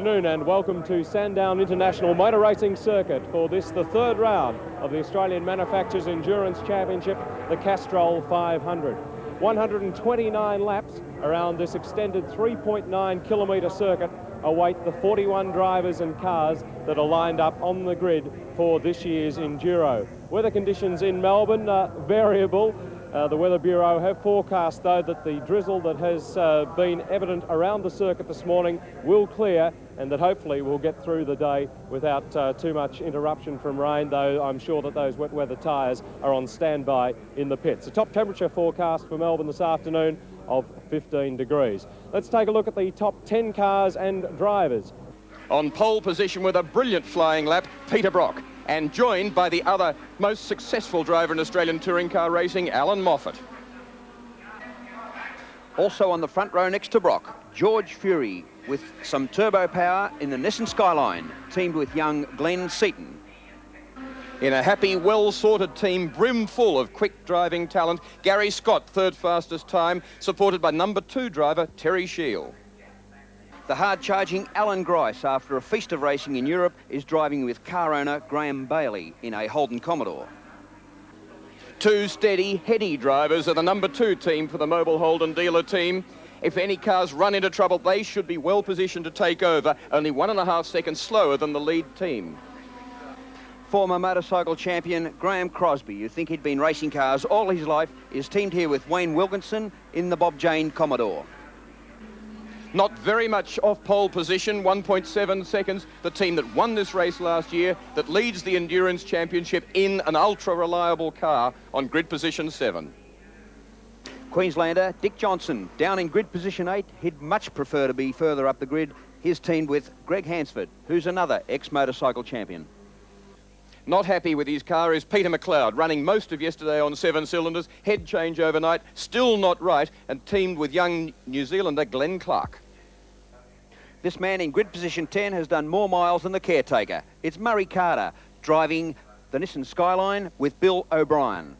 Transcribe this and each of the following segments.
Good afternoon and welcome to Sandown International Motor Racing Circuit for this, the third round of the Australian Manufacturers Endurance Championship, the Castrol 500. 129 laps around this extended 3.9 kilometre circuit await the 41 drivers and cars that are lined up on the grid for this year's Enduro. Weather conditions in Melbourne are variable. The Weather Bureau have forecast, though, that the drizzle that has been evident around the circuit this morning will clear and that hopefully we'll get through the day without too much interruption from rain, though I'm sure that those wet weather tyres are on standby in the pits. The top temperature forecast for Melbourne this afternoon of 15 degrees. Let's take a look at the top 10 cars and drivers. On pole position with a brilliant flying lap, Peter Brock, and joined by the other most successful driver in Australian touring car racing, Alan Moffat. Also on the front row next to Brock, George Fury with some turbo power in the Nissan Skyline, teamed with young Glenn Seaton. In a happy, well-sorted team, brimful of quick driving talent, Gary Scott, third fastest time, supported by number 2 driver, Terry Shield. The hard-charging Alan Grice, after a feast of racing in Europe, is driving with car owner Graham Bailey in a Holden Commodore. 2 steady, heady drivers are the number 2 team for the Mobile Holden dealer team. If any cars run into trouble, they should be well positioned to take over, only 1.5 seconds slower than the lead team. Former motorcycle champion Graham Crosby, you think he'd been racing cars all his life, is teamed here with Wayne Wilkinson in the Bob Jane Commodore. Not very much off pole position, 1.7 seconds. The team that won this race last year, that leads the Endurance Championship in an ultra-reliable car on grid position 7. Queenslander Dick Johnson, down in grid position 8. He'd much prefer to be further up the grid. He's teamed with Greg Hansford, who's another ex-motorcycle champion. Not happy with his car is Peter McLeod, running most of yesterday on 7 cylinders, head change overnight, still not right, and teamed with young New Zealander Glenn Clark. This man in grid position 10 has done more miles than the caretaker. It's Murray Carter, driving the Nissan Skyline with Bill O'Brien.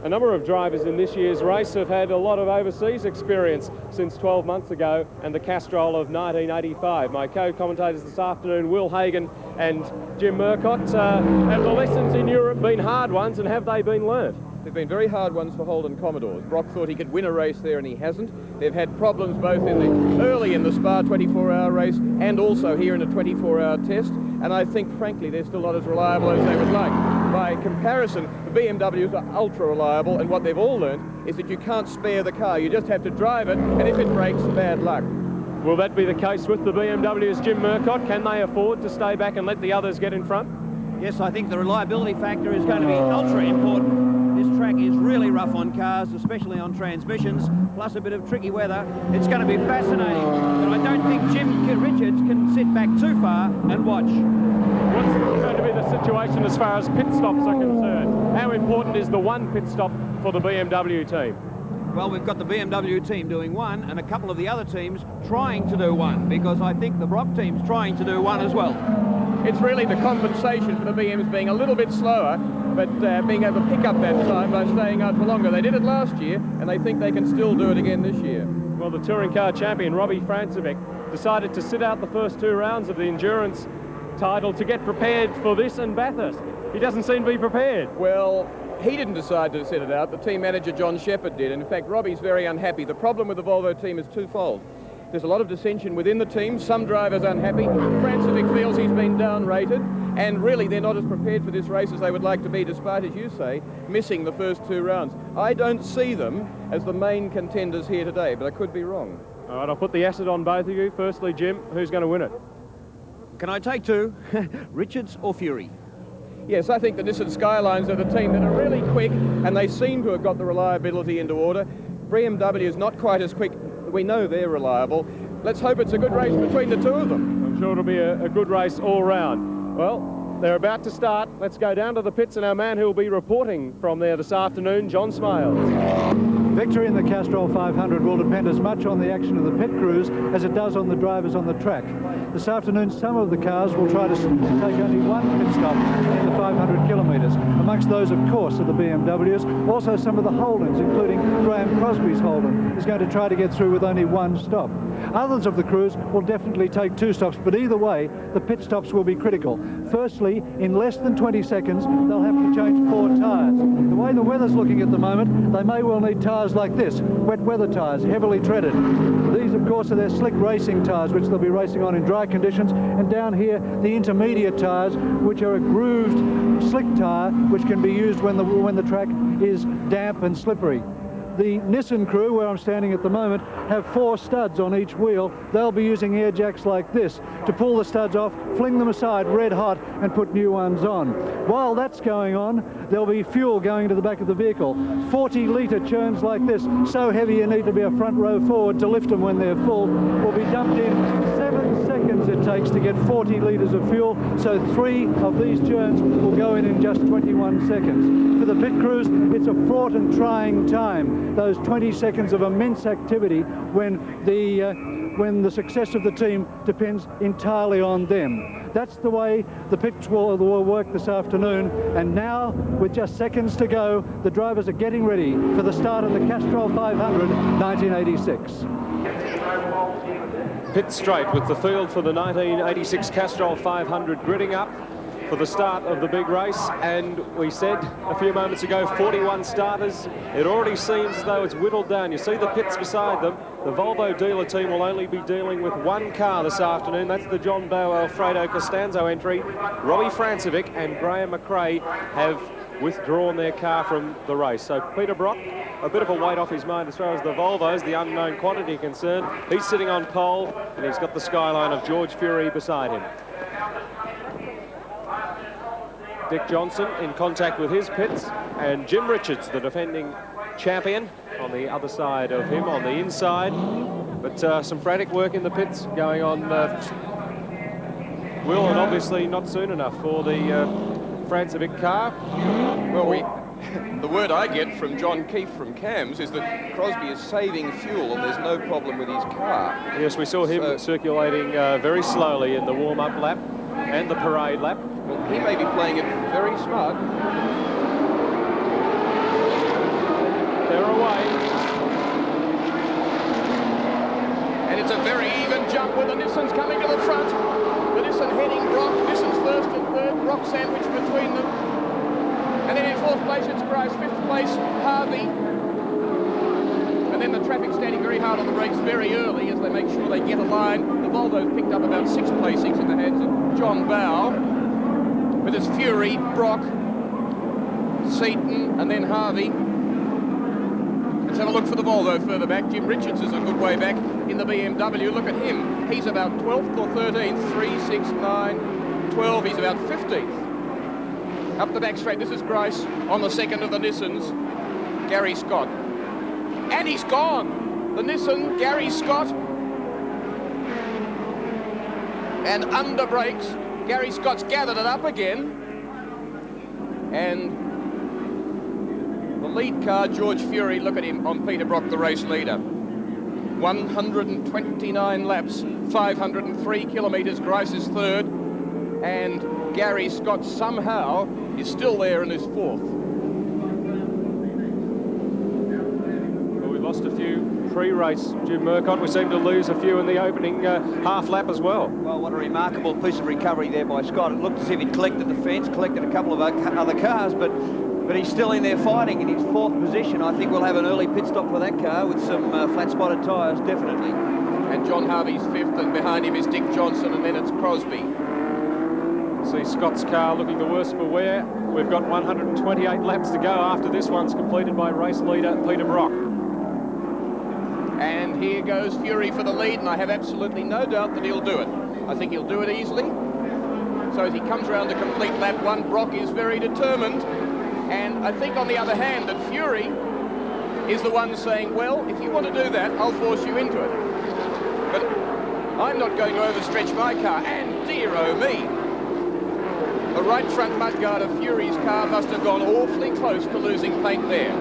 A number of drivers in this year's race have had a lot of overseas experience since 12 months ago and the Castrol of 1985. My co-commentators this afternoon, Will Hagan and Jim Murcott. Have the lessons in Europe been hard ones, and have they been learnt? They've been very hard ones for Holden Commodores. Brock thought he could win a race there and he hasn't. They've had problems both early in the Spa 24-hour race and also here in a 24-hour test. And I think, frankly, they're still not as reliable as they would like. By comparison, the BMWs are ultra-reliable, and what they've all learned is that you can't spare the car. You just have to drive it, and if it breaks, bad luck. Will that be the case with the BMWs, Jim Murcott? Can they afford to stay back and let the others get in front? Yes, I think the reliability factor is going to be ultra important. This track is really rough on cars, especially on transmissions, plus a bit of tricky weather. It's going to be fascinating, but I don't think Jim Richards can sit back too far and watch. What's going to be the situation as far as pit stops are concerned? How important is the one pit stop for the BMW team? Well, we've got the BMW team doing one and a couple of the other teams trying to do one, because I think the Brock team's trying to do one as well. It's really the compensation for the BMs being a little bit slower, but being able to pick up that time by staying out for longer. They did it last year, and they think they can still do it again this year. Well, the touring car champion, Robbie Francevic, decided to sit out the first 2 rounds of the endurance title to get prepared for this and Bathurst. He doesn't seem to be prepared. Well, he didn't decide to sit it out. The team manager, John Shepherd, did. And in fact, Robbie's very unhappy. The problem with the Volvo team is twofold. There's a lot of dissension within the team. Some drivers unhappy. Francevic feels he's been down-rated, and really they're not as prepared for this race as they would like to be, despite, as you say, missing the first 2 rounds. I don't see them as the main contenders here today, but I could be wrong. All right, I'll put the acid on both of you. Firstly, Jim, who's going to win it? Can I take 2? Richards or Fury? Yes, I think the Nissan Skylines are the team that are really quick, and they seem to have got the reliability into order. BMW is not quite as quick. We know they're reliable. Let's hope it's a good race between the 2 of them. I'm sure it'll be a good race all round. Well, they're about to start. Let's go down to the pits, and our man who will be reporting from there this afternoon, John Smales. Victory in the Castrol 500 will depend as much on the action of the pit crews as it does on the drivers on the track. This afternoon, some of the cars will try to take only 1 pit stop in the 500 kilometres. Amongst those, of course, are the BMWs. Also, some of the Holdens, including Graham Crosby's Holden, is going to try to get through with only 1 stop. Others of the crews will definitely take 2 stops, but either way, the pit stops will be critical. Firstly, in less than 20 seconds, they'll have to change 4 tyres. The way the weather's looking at the moment, they may well need tyres like this, wet weather tyres, heavily treaded. These, of course, are their slick racing tyres, which they'll be racing on in dry conditions, and down here, the intermediate tyres, which are a grooved slick tyre, which can be used when the track is damp and slippery. The Nissan crew, where I'm standing at the moment, have 4 studs on each wheel. They'll be using air jacks like this to pull the studs off, fling them aside red hot, and put new ones on. While that's going on, there'll be fuel going to the back of the vehicle. 40-litre churns like this, so heavy you need to be a front row forward to lift them when they're full, will be dumped in. 7 seconds it takes to get 40 litres of fuel, so 3 of these churns will go in just 21 seconds. For the pit crews, it's a fraught and trying time. Those 20 seconds of immense activity when the success of the team depends entirely on them. That's the way the pits will work this afternoon, and now, with just seconds to go, the drivers are getting ready for the start of the Castrol 500 1986. Pit straight with the field for the 1986 Castrol 500 gridding up for the start of the big race, and we said a few moments ago 41 starters. It already seems as though it's whittled down. You see the pits beside them. The Volvo dealer team will only be dealing with 1 car this afternoon. That's the John Bowe Alfredo Costanzo entry. Robbie Francevic and Graham McRae have withdrawn their car from the race. So Peter Brock, a bit of a weight off his mind as far as the Volvos, the unknown quantity, concerned. He's sitting on pole, and he's got the skyline of George Fury beside him. Dick Johnson in contact with his pits, and Jim Richards, the defending champion, on the other side of him, on the inside. But some frantic work in the pits going on. Will, and obviously not soon enough for the Francevic car. Well, the word I get from John Keefe from Cams is that Crosby is saving fuel and there's no problem with his car. Yes, we saw him circulating very slowly in the warm-up lap and the parade lap. Well, he may be playing it very smart. They're away. And it's a very even jump with the Nissans coming to the front. The Nissan heading Brock. Nissan's first and third. Brock sandwiched between them. And then in 4th place it's Grice. 5th place Harvey. And then the traffic standing very hard on the brakes very early as they make sure they get a line. The Volvo's picked up about 6 placings in the hands of John Bowe. With his Fury, Brock, Seaton, and then Harvey. Let's have a look for the Volvo further back. Jim Richards is a good way back in the BMW. Look at him. He's about 12th or 13th. 3, 6, 9, 12. He's about 15th. Up the back straight, this is Grice on the second of the Nissans. Gary Scott. And he's gone. The Nissan, Gary Scott. And under brakes. Gary Scott's gathered it up again. And the lead car, George Fury, look at him on Peter Brock, the race leader. 129 laps, 503 kilometres, Grice is 3rd. And Gary Scott somehow is still there and is 4th. Well, we lost a few pre-race, Jim Murcott. We seem to lose a few in the opening half lap as well. Well, what a remarkable piece of recovery there by Scott. It looked as if he'd collected the fence, collected a couple of other cars, but he's still in there fighting in his 4th position. I think we'll have an early pit stop for that car with some flat-spotted tyres, definitely. And John Harvey's 5th, and behind him is Dick Johnson, and then it's Crosby. See Scott's car looking the worse for wear. We've got 128 laps to go after this one's completed by race leader Peter Brock. And here goes Fury for the lead, and I have absolutely no doubt that he'll do it. I think he'll do it easily. So as he comes around to complete lap 1, Brock is very determined. And I think, on the other hand, that Fury is the one saying, well, if you want to do that, I'll force you into it. But I'm not going to overstretch my car. And dear oh me, the right front mudguard of Fury's car must have gone awfully close to losing paint there.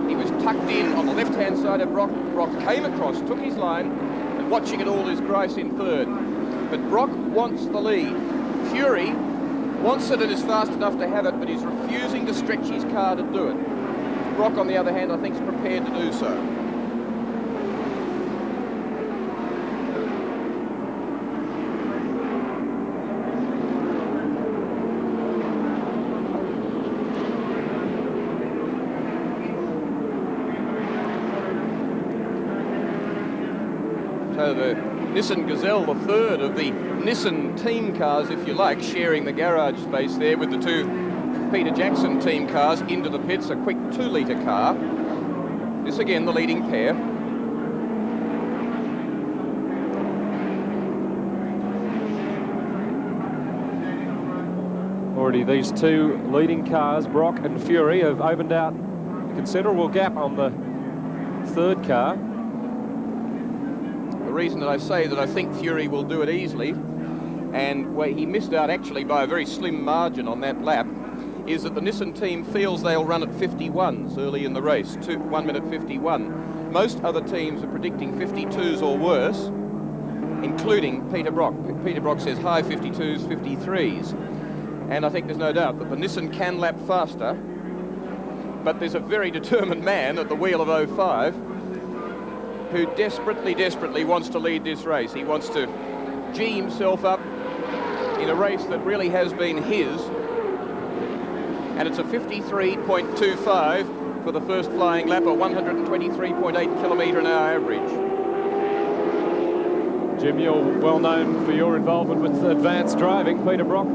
He was tucked in on the left-hand side of Brock. Brock came across, took his line, and watching it all is Grice in 3rd. But Brock wants the lead. Fury wants it and is fast enough to have it, but he's refusing to stretch his car to do it. Brock, on the other hand, I think is prepared to do so. the Nissan Gazelle, the third of the Nissan team cars, if you like, sharing the garage space there with the two Peter Jackson team cars into the pits, a quick 2-litre car. This again, the leading pair. Already these two leading cars, Brock and Fury, have opened out a considerable gap on the third car. The reason that I say that I think Fury will do it easily, and where he missed out actually by a very slim margin on that lap, is that the Nissan team feels they'll run at 51s early in the race, 1 minute 51. Most other teams are predicting 52s or worse, including Peter Brock. Peter Brock says high 52s, 53s. And I think there's no doubt that the Nissan can lap faster, but there's a very determined man at the wheel of 05 who desperately wants to lead this race. He wants to gee himself up in a race that really has been his, and it's a 53.25 for the first flying lap, a 123.8 kilometre an hour average. Jim, you're well known for your involvement with advanced driving. Peter Brock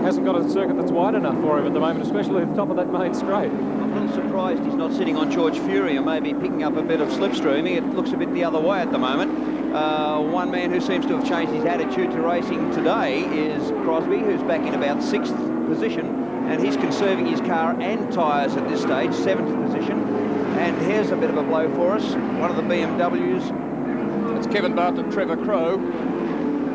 hasn't got a circuit that's wide enough for him at the moment, especially at the top of that main straight. I'm a little surprised he's not sitting on George Fury or maybe picking up a bit of slipstreaming. It looks a bit the other way at the moment. One man who seems to have changed his attitude to racing today is Crosby, who's back in about 6th position, and he's conserving his car and tyres at this stage, 7th position. And here's a bit of a blow for us, one of the BMWs. It's Kevin Bartlett, Trevor Crowe.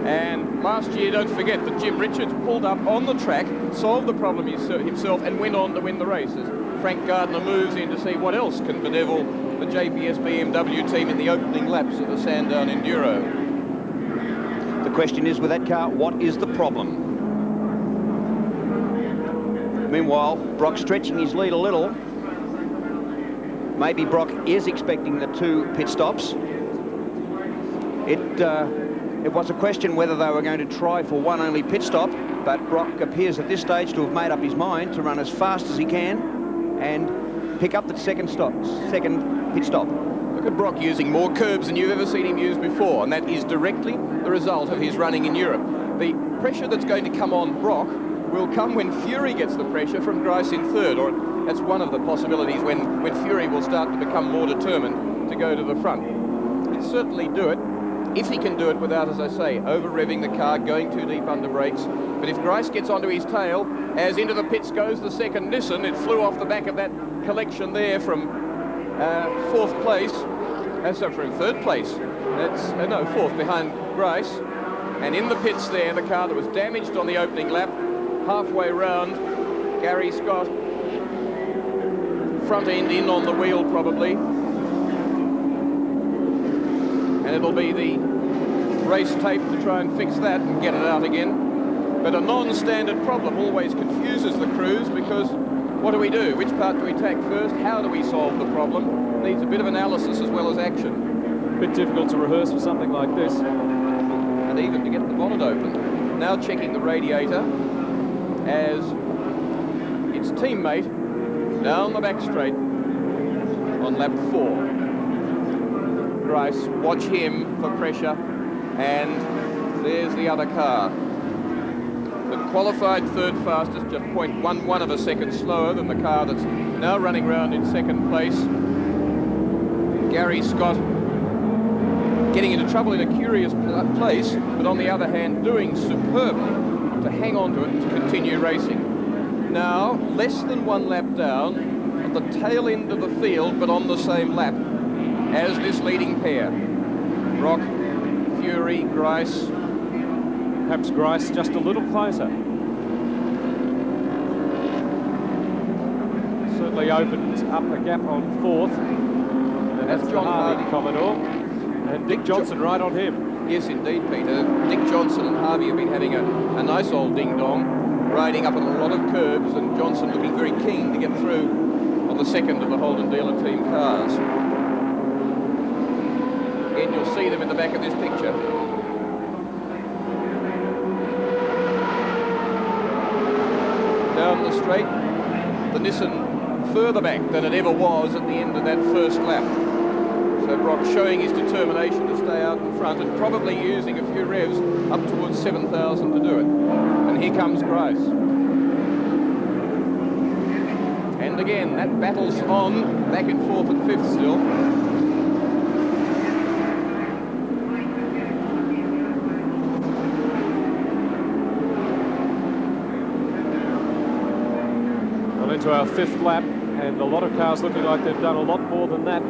And last year, don't forget that Jim Richards pulled up on the track, solved the problem himself, and went on to win the races. Frank Gardner moves in to see what else can bedevil the JPS BMW team in the opening laps of the Sandown Enduro. The question is, with that car, what is the problem? Meanwhile, Brock stretching his lead a little. Maybe Brock is expecting the 2 pit stops. It was a question whether they were going to try for one only pit stop, but Brock appears at this stage to have made up his mind to run as fast as he can and pick up the second pit stop. Look at Brock using more curbs than you've ever seen him use before, and that is directly the result of his running in Europe. The pressure that's going to come on Brock will come when Fury gets the pressure from Grice in third, or that's one of the possibilities when Fury will start to become more determined to go to the front. He'll certainly do it, if he can do it without, as I say, over-revving the car, going too deep under brakes. But if Grice gets onto his tail, as into the pits goes the second Nissan, it flew off the back of that collection there from 4th place, from 3rd place. That's, no, 4th behind Grice. And in the pits there, the car that was damaged on the opening lap, halfway round, Gary Scott, front end in on the wheel probably. And it'll be the race tape to try and fix that and get it out again. But a non-standard problem always confuses the crews, because what do we do? Which part do we tack first? How do we solve the problem? It needs a bit of analysis as well as action. A bit difficult to rehearse for something like this. And even to get the bonnet open. Now checking the radiator as its teammate down the back straight on lap 4. Grice, watch him for pressure, and there's the other car. The qualified third fastest, just 0.11 of a second slower than the car that's now running round in 2nd place. Gary Scott getting into trouble in a curious place, but on the other hand doing superbly to hang on to it and to continue racing. Now, less than 1 lap down, at the tail end of the field, but on the same lap as this leading pair. Brock, Fury, Grice. Perhaps Grice just a little closer. Certainly opened up a gap on 4th. And that's John Harvey, Commodore. And Dick Johnson right on him. Yes, indeed, Peter. Dick Johnson and Harvey have been having a nice old ding-dong, riding up on a lot of curbs, and Johnson looking very keen to get through on the second of the Holden Dealer team cars. Again, you'll see them in the back of this picture. Down the straight, the Nissan further back than it ever was at the end of that first lap. So Brock showing his determination to stay out in front and probably using a few revs up towards 7,000 to do it. And here comes Grice. And again, that battle's on, back in 4th and 5th still. Well, into our 5th lap, and a lot of cars looking like they've done a lot more than that.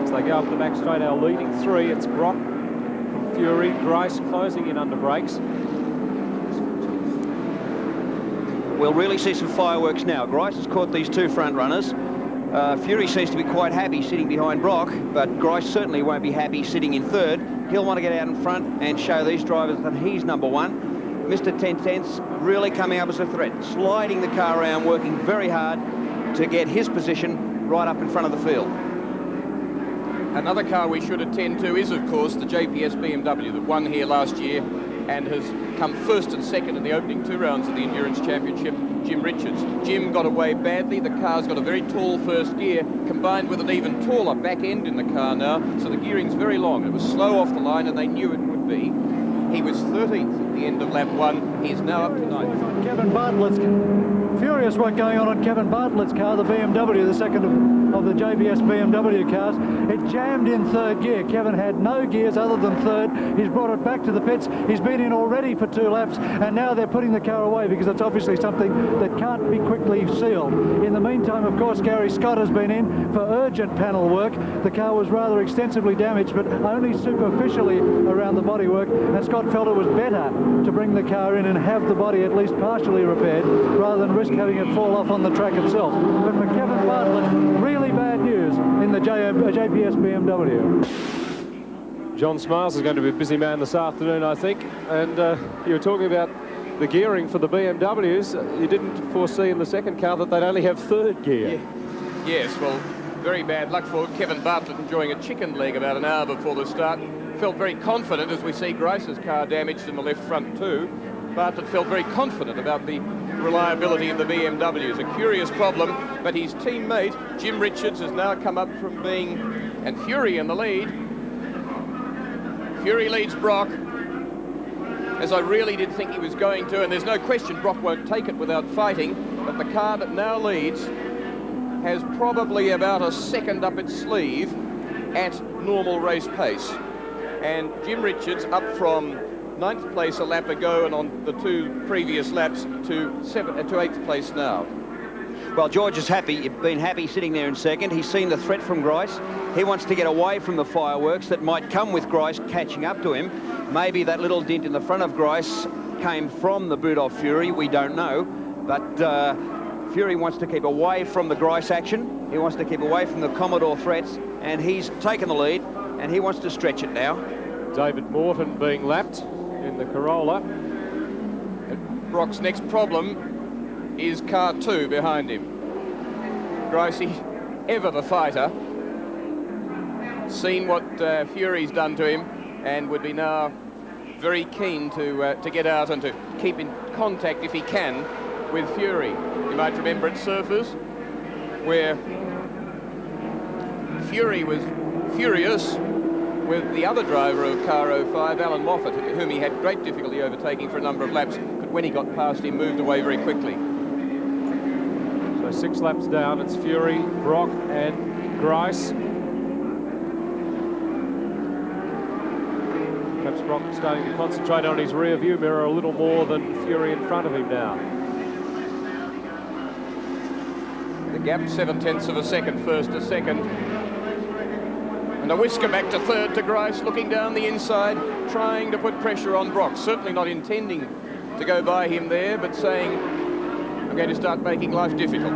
As they go up the back straight, our leading 3, it's Brock from Fury, Grice closing in under brakes. We'll really see some fireworks now. Grice has caught these 2 front runners. Fury seems to be quite happy sitting behind Brock, but Grice certainly won't be happy sitting in 3rd. He'll want to get out in front and show these drivers that he's number 1. Mr. 10 Tenths really coming up as a threat, sliding the car around, working very hard to get his position right up in front of the field. Another car we should attend to is, of course, the JPS BMW that won here last year and has come 1st and 2nd in the opening 2 rounds of the Endurance Championship, Jim Richards. Jim got away badly. The car's got a very tall first gear, combined with an even taller back end in the car now, so the gearing's very long. It was slow off the line, and they knew it would be. He was 13th at the end of lap 1. He's now up to 9th. Kevin Bartlett's furious work going on Kevin Bartlett's car, the BMW, the second of the JBS BMW cars. It jammed in 3rd gear. Kevin had no gears other than 3rd. He's brought it back to the pits. He's been in already for 2 laps, and now they're putting the car away because it's obviously something that can't be quickly sealed. In the meantime, of course, Gary Scott has been in for urgent panel work. The car was rather extensively damaged, but only superficially around the bodywork, and Scott felt it was better to bring the car in and have the body at least partially repaired rather than risk having it fall off on the track itself. But for Kevin Bartlett, really bad news in the JPS BMW. John Smiles is going to be a busy man this afternoon, I think. And you were talking about the gearing for the BMWs. You didn't foresee in the second car that they'd only have 3rd gear. Yeah. Yes, well, very bad luck for Kevin Bartlett, enjoying a chicken leg about an hour before the start. Felt very confident as we see Grice's car damaged in the left front too. Bartlett felt very confident about the reliability of the BMWs. A curious problem, but his teammate Jim Richards has now come up from being, and Fury in the lead. Fury leads Brock, as I really did think he was going to, and there's no question Brock won't take it without fighting, but the car that now leads has probably about a second up its sleeve at normal race pace. And Jim Richards up from 9th place a lap ago and on the 2 previous laps to 8th place now. Well, George is happy, been happy sitting there in 2nd. He's seen the threat from Grice. He wants to get away from the fireworks that might come with Grice catching up to him. Maybe that little dent in the front of Grice came from the boot of Fury, we don't know. But Fury wants to keep away from the Grice action. He wants to keep away from the Commodore threats, and he's taken the lead, and he wants to stretch it now. David Morton being lapped in the Corolla. Brock's next problem is car 2 behind him. Gricey, ever the fighter, seen what Fury's done to him and would be now very keen to get out and to keep in contact, if he can, with Fury. You might remember at Surfers, where Fury was furious with the other driver of car 05, Alan Moffat, whom he had great difficulty overtaking for a number of laps, but when he got past him, moved away very quickly. So 6 laps down, it's Fury, Brock and Grice. Perhaps Brock starting to concentrate on his rear view mirror a little more than Fury in front of him now. The gap, 0.7 of a second, 1st to 2nd. And a whisker back to 3rd to Grice, looking down the inside, trying to put pressure on Brock. Certainly not intending to go by him there, but saying, I'm going to start making life difficult.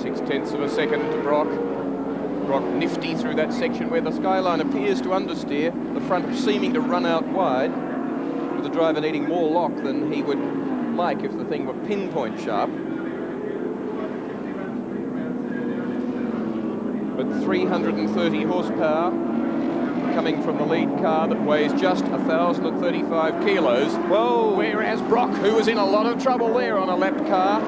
.6 of a second to Brock. Brock nifty through that section where the skyline appears to understeer, the front seeming to run out wide, with the driver needing more lock than he would like if the thing were pinpoint sharp. But 330 horsepower coming from the lead car that weighs just 1,035 kilos. Whoa! Whereas Brock, who was in a lot of trouble there on a lapped car,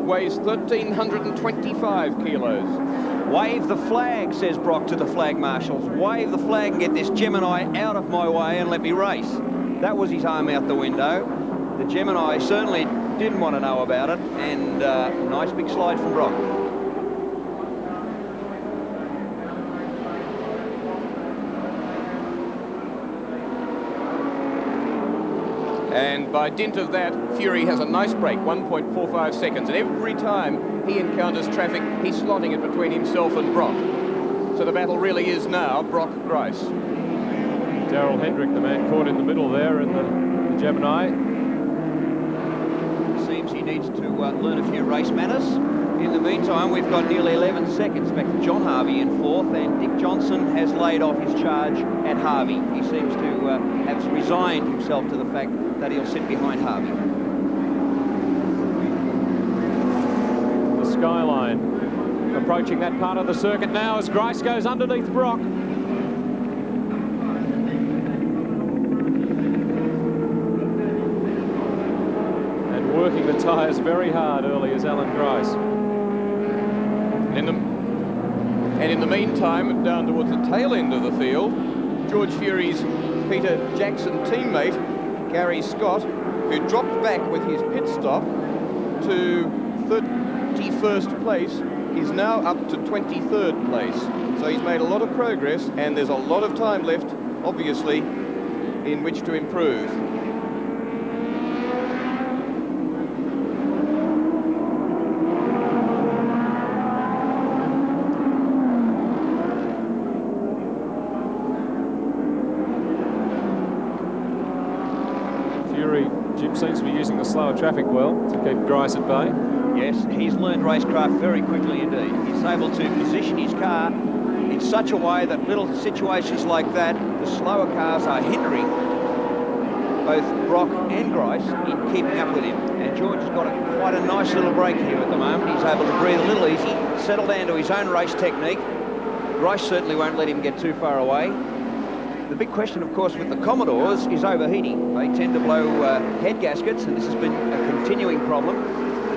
weighs 1,325 kilos. Wave the flag, says Brock to the flag marshals. Wave the flag and get this Gemini out of my way and let me race. That was his arm out the window. The Gemini certainly didn't want to know about it, and nice big slide from Brock. And by dint of that, Fury has a nice break, 1.45 seconds. And every time he encounters traffic, he's slotting it between himself and Brock. So the battle really is now Brock-Grice. Darrell Hendrick, the man caught in the middle there in the Gemini. Seems he needs to learn a few race manners. In the meantime, we've got nearly 11 seconds back to John Harvey in fourth, and Dick Johnson has laid off his charge at Harvey. He seems to have resigned himself to the fact that he'll sit behind Harvey. The skyline approaching that part of the circuit now as Grice goes underneath Brock. And working the tyres very hard early is Alan Grice. And in the meantime, down towards the tail end of the field, George Fury's Peter Jackson teammate, Gary Scott, who dropped back with his pit stop to 31st place, is now up to 23rd place. So he's made a lot of progress, and there's a lot of time left, obviously, in which to improve. Jim seems to be using the slower traffic well to keep Grice at bay. Yes, he's learned racecraft very quickly indeed. He's able to position his car in such a way that little situations like that, the slower cars are hindering both Brock and Grice in keeping up with him. And George has got quite a nice little break here at the moment. He's able to breathe a little easy, settle down to his own race technique. Grice certainly won't let him get too far away. The big question, of course, with the Commodores is overheating. They tend to blow head gaskets, and this has been a continuing problem.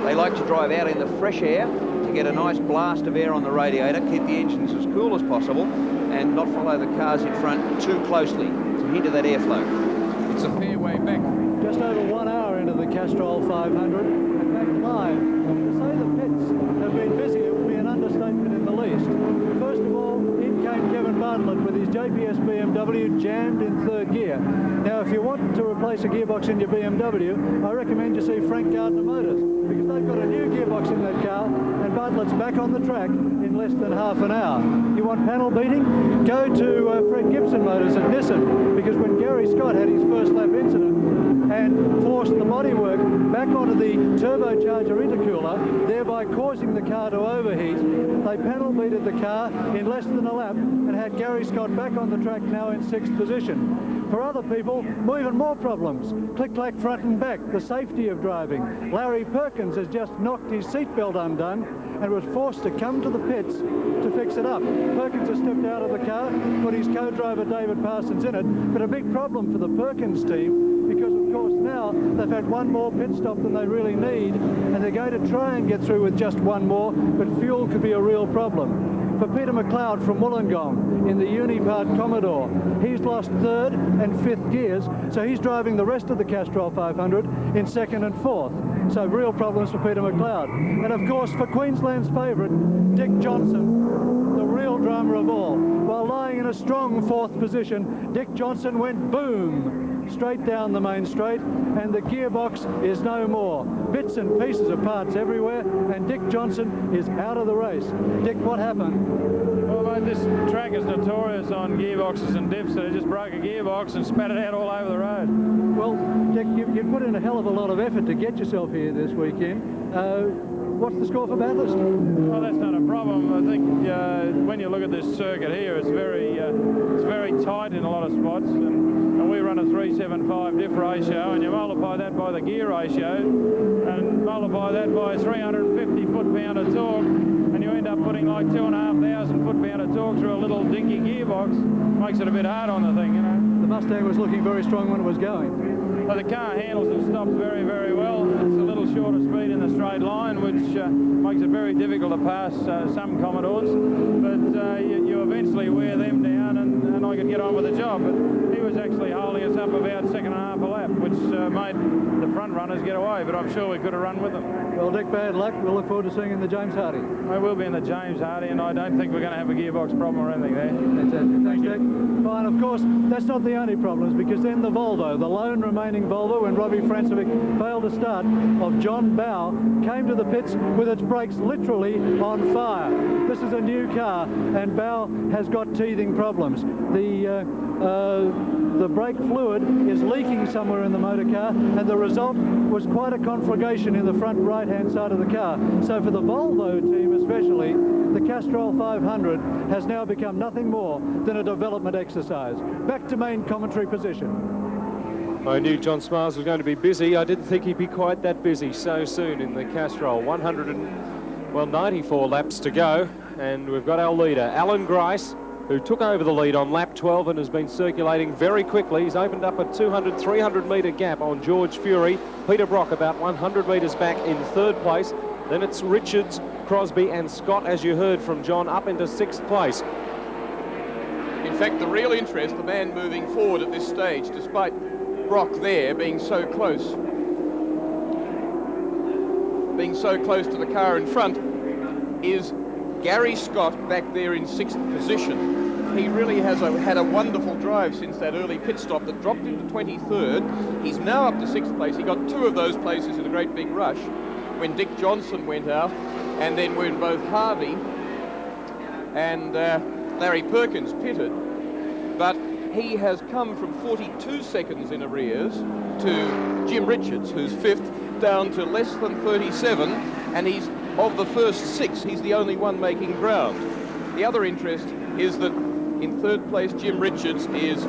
They like to drive out in the fresh air to get a nice blast of air on the radiator, keep the engines as cool as possible, and not follow the cars in front too closely to hinder that airflow. It's a fair way back. Just over 1 hour into the Castrol 500, and back live. To say the pits have been busy, it would be an understatement in the least. First of all, in came Kevin Bartlett with his JPS BMW jammed in third gear. Now, if you want to replace a gearbox in your BMW, I recommend you see Frank Gardner Motors, because they've got a new gearbox in that car, and Bartlett's back on the track in less than half an hour. You want panel beating? Go to Fred Gibson Motors at Nissan, because when Gary Scott had his first lap incident and forced the bodywork back onto the turbocharger intercooler, thereby causing the car to overheat, they panel beated the car in less than a lap and had Gary Scott back on the track now in 6th position. For other people, even more problems. Click-clack front and back, the safety of driving. Larry Perkins has just knocked his seatbelt undone and was forced to come to the pits to fix it up. Perkins has stepped out of the car, put his co-driver David Parsons in it, but a big problem for the Perkins team, because of course now they've had one more pit stop than they really need, and they're going to try and get through with just one more, but fuel could be a real problem. For Peter McLeod from Wollongong in the Unipart Commodore, he's lost 3rd and 5th gears, so he's driving the rest of the Castrol 500 in 2nd and 4th. So real problems for Peter McLeod. And of course for Queensland's favourite, Dick Johnson, the real drama of all. While lying in a strong 4th position, Dick Johnson went boom straight down the main straight, and the gearbox is no more. Bits and pieces of parts everywhere, and Dick Johnson is out of the race. Dick, what happened? Well, mate, this track is notorious on gearboxes and diffs, so they just broke a gearbox and spat it out all over the road. Well, Dick, you put in a hell of a lot of effort to get yourself here this weekend. What's the score for Bathurst? Well, that's not a problem. I think when you look at this circuit here, it's very tight in a lot of spots, and we run a 375 diff ratio, and you multiply that by the gear ratio, and multiply that by 350 foot-pound of torque, and you end up putting like 2,500 foot-pound of torque through a little dinky gearbox makes it a bit hard on the thing, you know. The Mustang was looking very strong when it was going. But the car handles and stops very, very well. It's a little shorter speed in the straight line, which makes it very difficult to pass some Commodores. But you eventually wear them down, and I could get on with the job. But he was actually holding us up about 2.5 a lap, which made the front runners get away. But I'm sure we could have run with them. Well, Dick, bad luck. We'll look forward to seeing you in the James Hardy. I will be in the James Hardy, and I don't think we're going to have a gearbox problem or anything there. Fantastic. Thanks, Dick. Fine, of course, that's not the only problems, because then the Volvo, the lone remaining Volvo, when Robbie Francovic failed to start, of John Bow, came to the pits with its brakes literally on fire. This is a new car, and Bow has got teething problems. The brake fluid is leaking somewhere in the motor car, and the result was quite a conflagration in the front right-hand side of the car. So for the Volvo team especially, the Castrol 500 has now become nothing more than a development exercise. Back to main commentary position. I knew John Smiles was going to be busy. I didn't think he'd be quite that busy so soon in the Castrol. 94 laps to go, and we've got our leader, Alan Grice, who took over the lead on lap 12 and has been circulating very quickly. He's opened up a 200, 300 metre gap on George Fury. Peter Brock about 100 metres back in third place. Then it's Richards, Crosby and Scott, as you heard from John, up into sixth place. In fact, the real interest, the man moving forward at this stage, despite Brock there being so close to the car in front, is Gary Scott back there in sixth position. He really has had a wonderful drive since that early pit stop that dropped him to 23rd. He's now up to sixth place. He got two of those places in a great big rush when Dick Johnson went out, and then when both Harvey and Larry Perkins pitted. But he has come from 42 seconds in arrears to Jim Richards, who's fifth, down to less than 37, and he's, of the first six, he's the only one making ground. The other interest is that in third place, Jim Richards is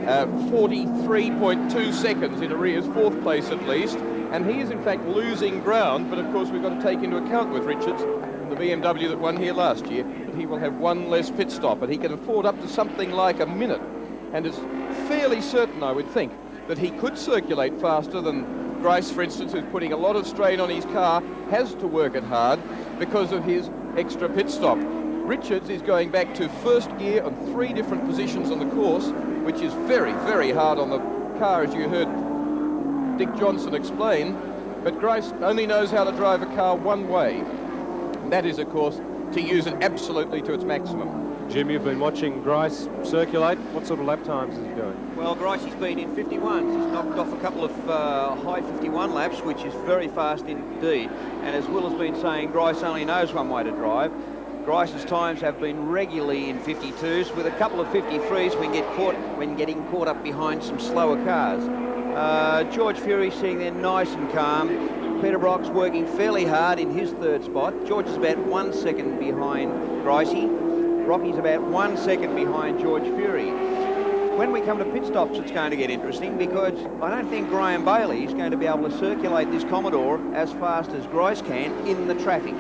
43.2 seconds in arrears, fourth place at least, and he is in fact losing ground. But of course we've got to take into account with Richards the BMW that won here last year, that he will have one less pit stop, and he can afford up to something like a minute, and is fairly certain, I would think, that he could circulate faster than Grice, for instance, who's putting a lot of strain on his car, has to work it hard because of his extra pit stop. Richards is going back to first gear on 3 different positions on the course, which is very, very hard on the car, as you heard Dick Johnson explain. But Grice only knows how to drive a car one way, and that is, of course, to use it absolutely to its maximum. Jim, you've been watching Grice circulate. What sort of lap times is he doing? Well, Grice has been in 51. He's knocked off a couple of high 51 laps, which is very fast indeed. And as Will has been saying, Grice only knows one way to drive. Grice's times have been regularly in 52s, with a couple of 53s when getting caught up behind some slower cars. George Fury sitting there nice and calm. Peter Brock's working fairly hard in his third spot. George is about 1 second behind Gricey. Rocky's about 1 second behind George Fury. When we come to pit stops, it's going to get interesting, because I don't think Graham Bailey is going to be able to circulate this Commodore as fast as Grice can in the traffic.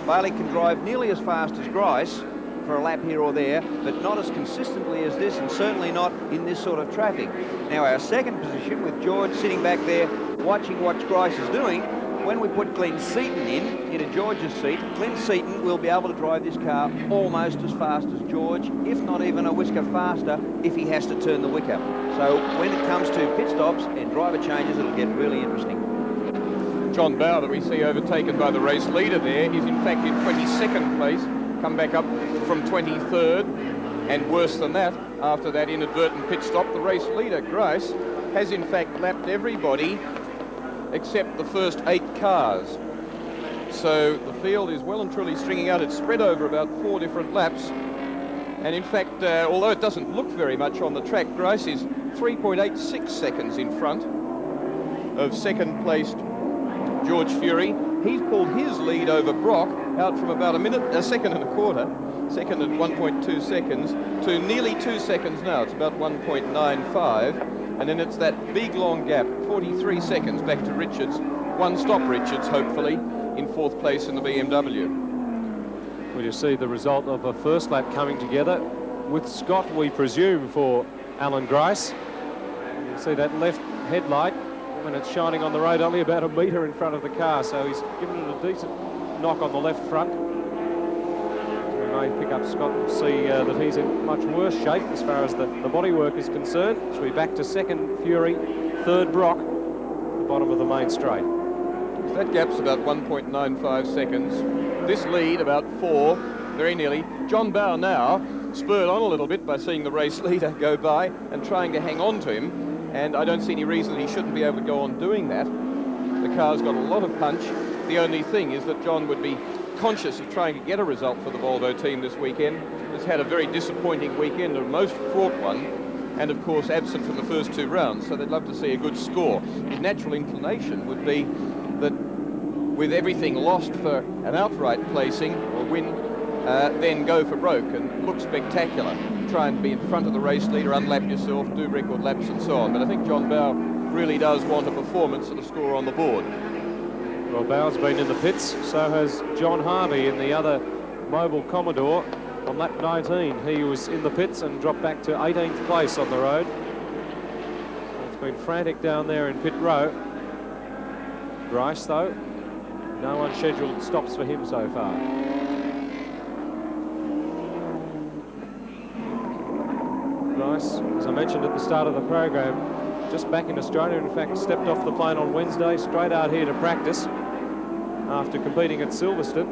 Bailey can drive nearly as fast as Grice for a lap here or there, but not as consistently as this, and certainly not in this sort of traffic. Now, our second position, with George sitting back there watching what Grice is doing, when we put Glenn Seaton into George's seat, Glenn Seaton will be able to drive this car almost as fast as George, if not even a whisker faster, if he has to turn the wicker. So when it comes to pit stops and driver changes, it'll get really interesting. John Bow, that we see overtaken by the race leader there, is in fact in 22nd place, come back up from 23rd, and worse than that, after that inadvertent pit stop, the race leader, Grice, has in fact lapped everybody except the first 8 cars. So the field is well and truly stringing out. It's spread over about 4 different laps. And in fact, although it doesn't look very much on the track, Grice is 3.86 seconds in front of second-placed George Fury. He's pulled his lead over Brock out from about a second and a quarter, second at 1.2 seconds, to nearly 2 seconds now. It's about 1.95. And then it's that big long gap, 43 seconds back to Richards. One stop Richards, hopefully, in 4th place in the BMW. Well, you see the result of a first lap coming together with Scott, we presume, for Alan Grice. You see that left headlight when it's shining on the road only about a metre in front of the car, so he's given it a decent knock on the left front. We may pick up Scott and see that he's in much worse shape as far as the bodywork is concerned. So we're back to second Fury, third Brock, the bottom of the main straight. So that gap's about 1.95 seconds. This lead about 4, very nearly. John Bowe now spurred on a little bit by seeing the race leader go by and trying to hang on to him, and I don't see any reason he shouldn't be able to go on doing that. The car's got a lot of punch. The only thing is that John would be conscious of trying to get a result for the Volvo team this weekend. Has had a very disappointing weekend, a most fraught one, and of course absent from the first 2 rounds, so they'd love to see a good score. His natural inclination would be that with everything lost for an outright placing or win, then go for broke and look spectacular. Try and be in front of the race leader, unlap yourself, do record laps and so on. But I think John Bowe really does want a performance and a score on the board. Well, Bowe's been in the pits, so has John Harvey in the other Mobile Commodore on lap 19. He was in the pits and dropped back to 18th place on the road. It's been frantic down there in pit row. Grice, though, no unscheduled stops for him so far. Grice, as I mentioned at the start of the program, just back in Australia. In fact, stepped off the plane on Wednesday, straight out here to practice after competing at Silverstone.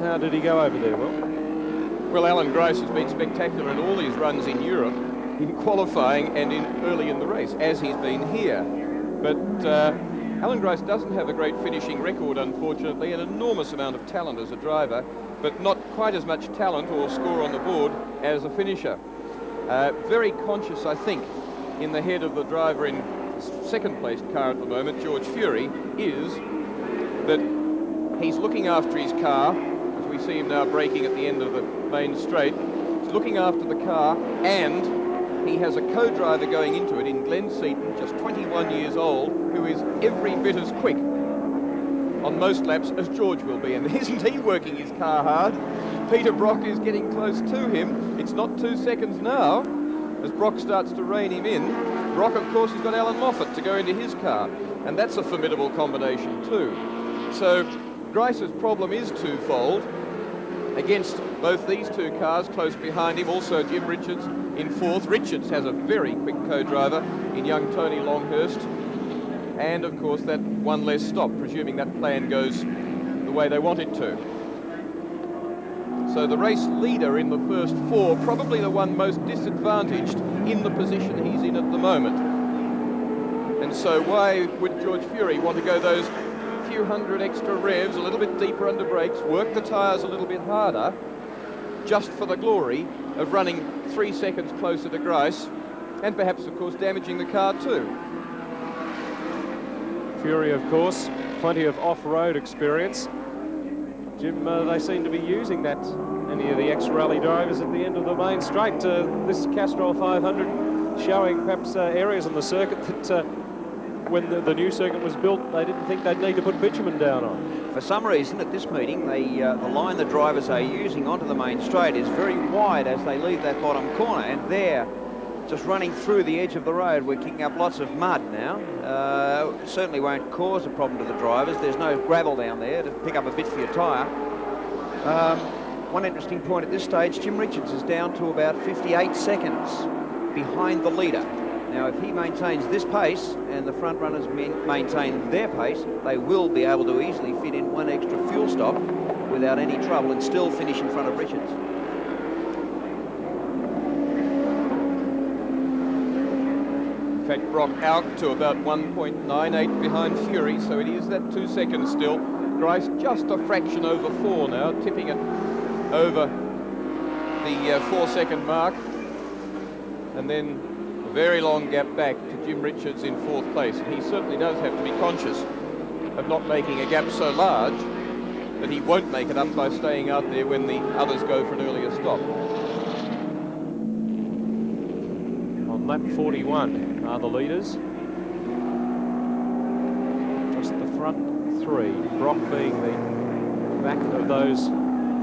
How did he go over there, Will? Well, Alan Grice has been spectacular in all his runs in Europe, in qualifying and early in the race, as he's been here. But Alan Grice doesn't have a great finishing record, unfortunately, an enormous amount of talent as a driver, but not quite as much talent or score on the board as a finisher. Very conscious, I think, in the head of the driver in second-placed car at the moment, George Fury, is that he's looking after his car, as we see him now braking at the end of the main straight. He's looking after the car, and he has a co-driver going into it in Glenn Seaton, just 21 years old, who is every bit as quick on most laps as George will be. And isn't he working his car hard? Peter Brock is getting close to him. It's not 2 seconds now as Brock starts to rein him in. Brock, of course, has got Alan Moffat to go into his car, and that's a formidable combination too. So Grice's problem is twofold. Against both these 2 cars close behind him, also Jim Richards in 4th. Richards has a very quick co-driver in young Tony Longhurst. And of course that one less stop, presuming that plan goes the way they want it to. So the race leader in the first 4, probably the one most disadvantaged in the position he's in at the moment. And so why would George Fury want to go those few hundred extra revs, a little bit deeper under brakes, work the tyres a little bit harder, just for the glory of running 3 seconds closer to Grice, and perhaps, of course, damaging the car too? Fury, of course, plenty of off-road experience. Jim, they seem to be using that, any of the ex-rally drivers at the end of the main straight. This Castrol 500 showing perhaps areas on the circuit that when the new circuit was built, they didn't think they'd need to put bitumen down on. For some reason, at this meeting, the line the drivers are using onto the main straight is very wide as they leave that bottom corner, and they're just running through the edge of the road. We're kicking up lots of mud now. Certainly won't cause a problem to the drivers. There's no gravel down there to pick up a bit for your tyre. One interesting point at this stage, Jim Richards is down to about 58 seconds behind the leader. Now, if he maintains this pace and the front runners maintain their pace, they will be able to easily fit in 1 extra fuel stop without any trouble and still finish in front of Richards. In fact, Brock out to about 1.98 behind Fury, so it is that 2 seconds still. Grice just a fraction over 4 now, tipping it over the 4 second mark. And then a very long gap back to Jim Richards in 4th place. And he certainly does have to be conscious of not making a gap so large that he won't make it up by staying out there when the others go for an earlier stop. On lap 41 are the leaders. Just the front 3, Brock being the back of those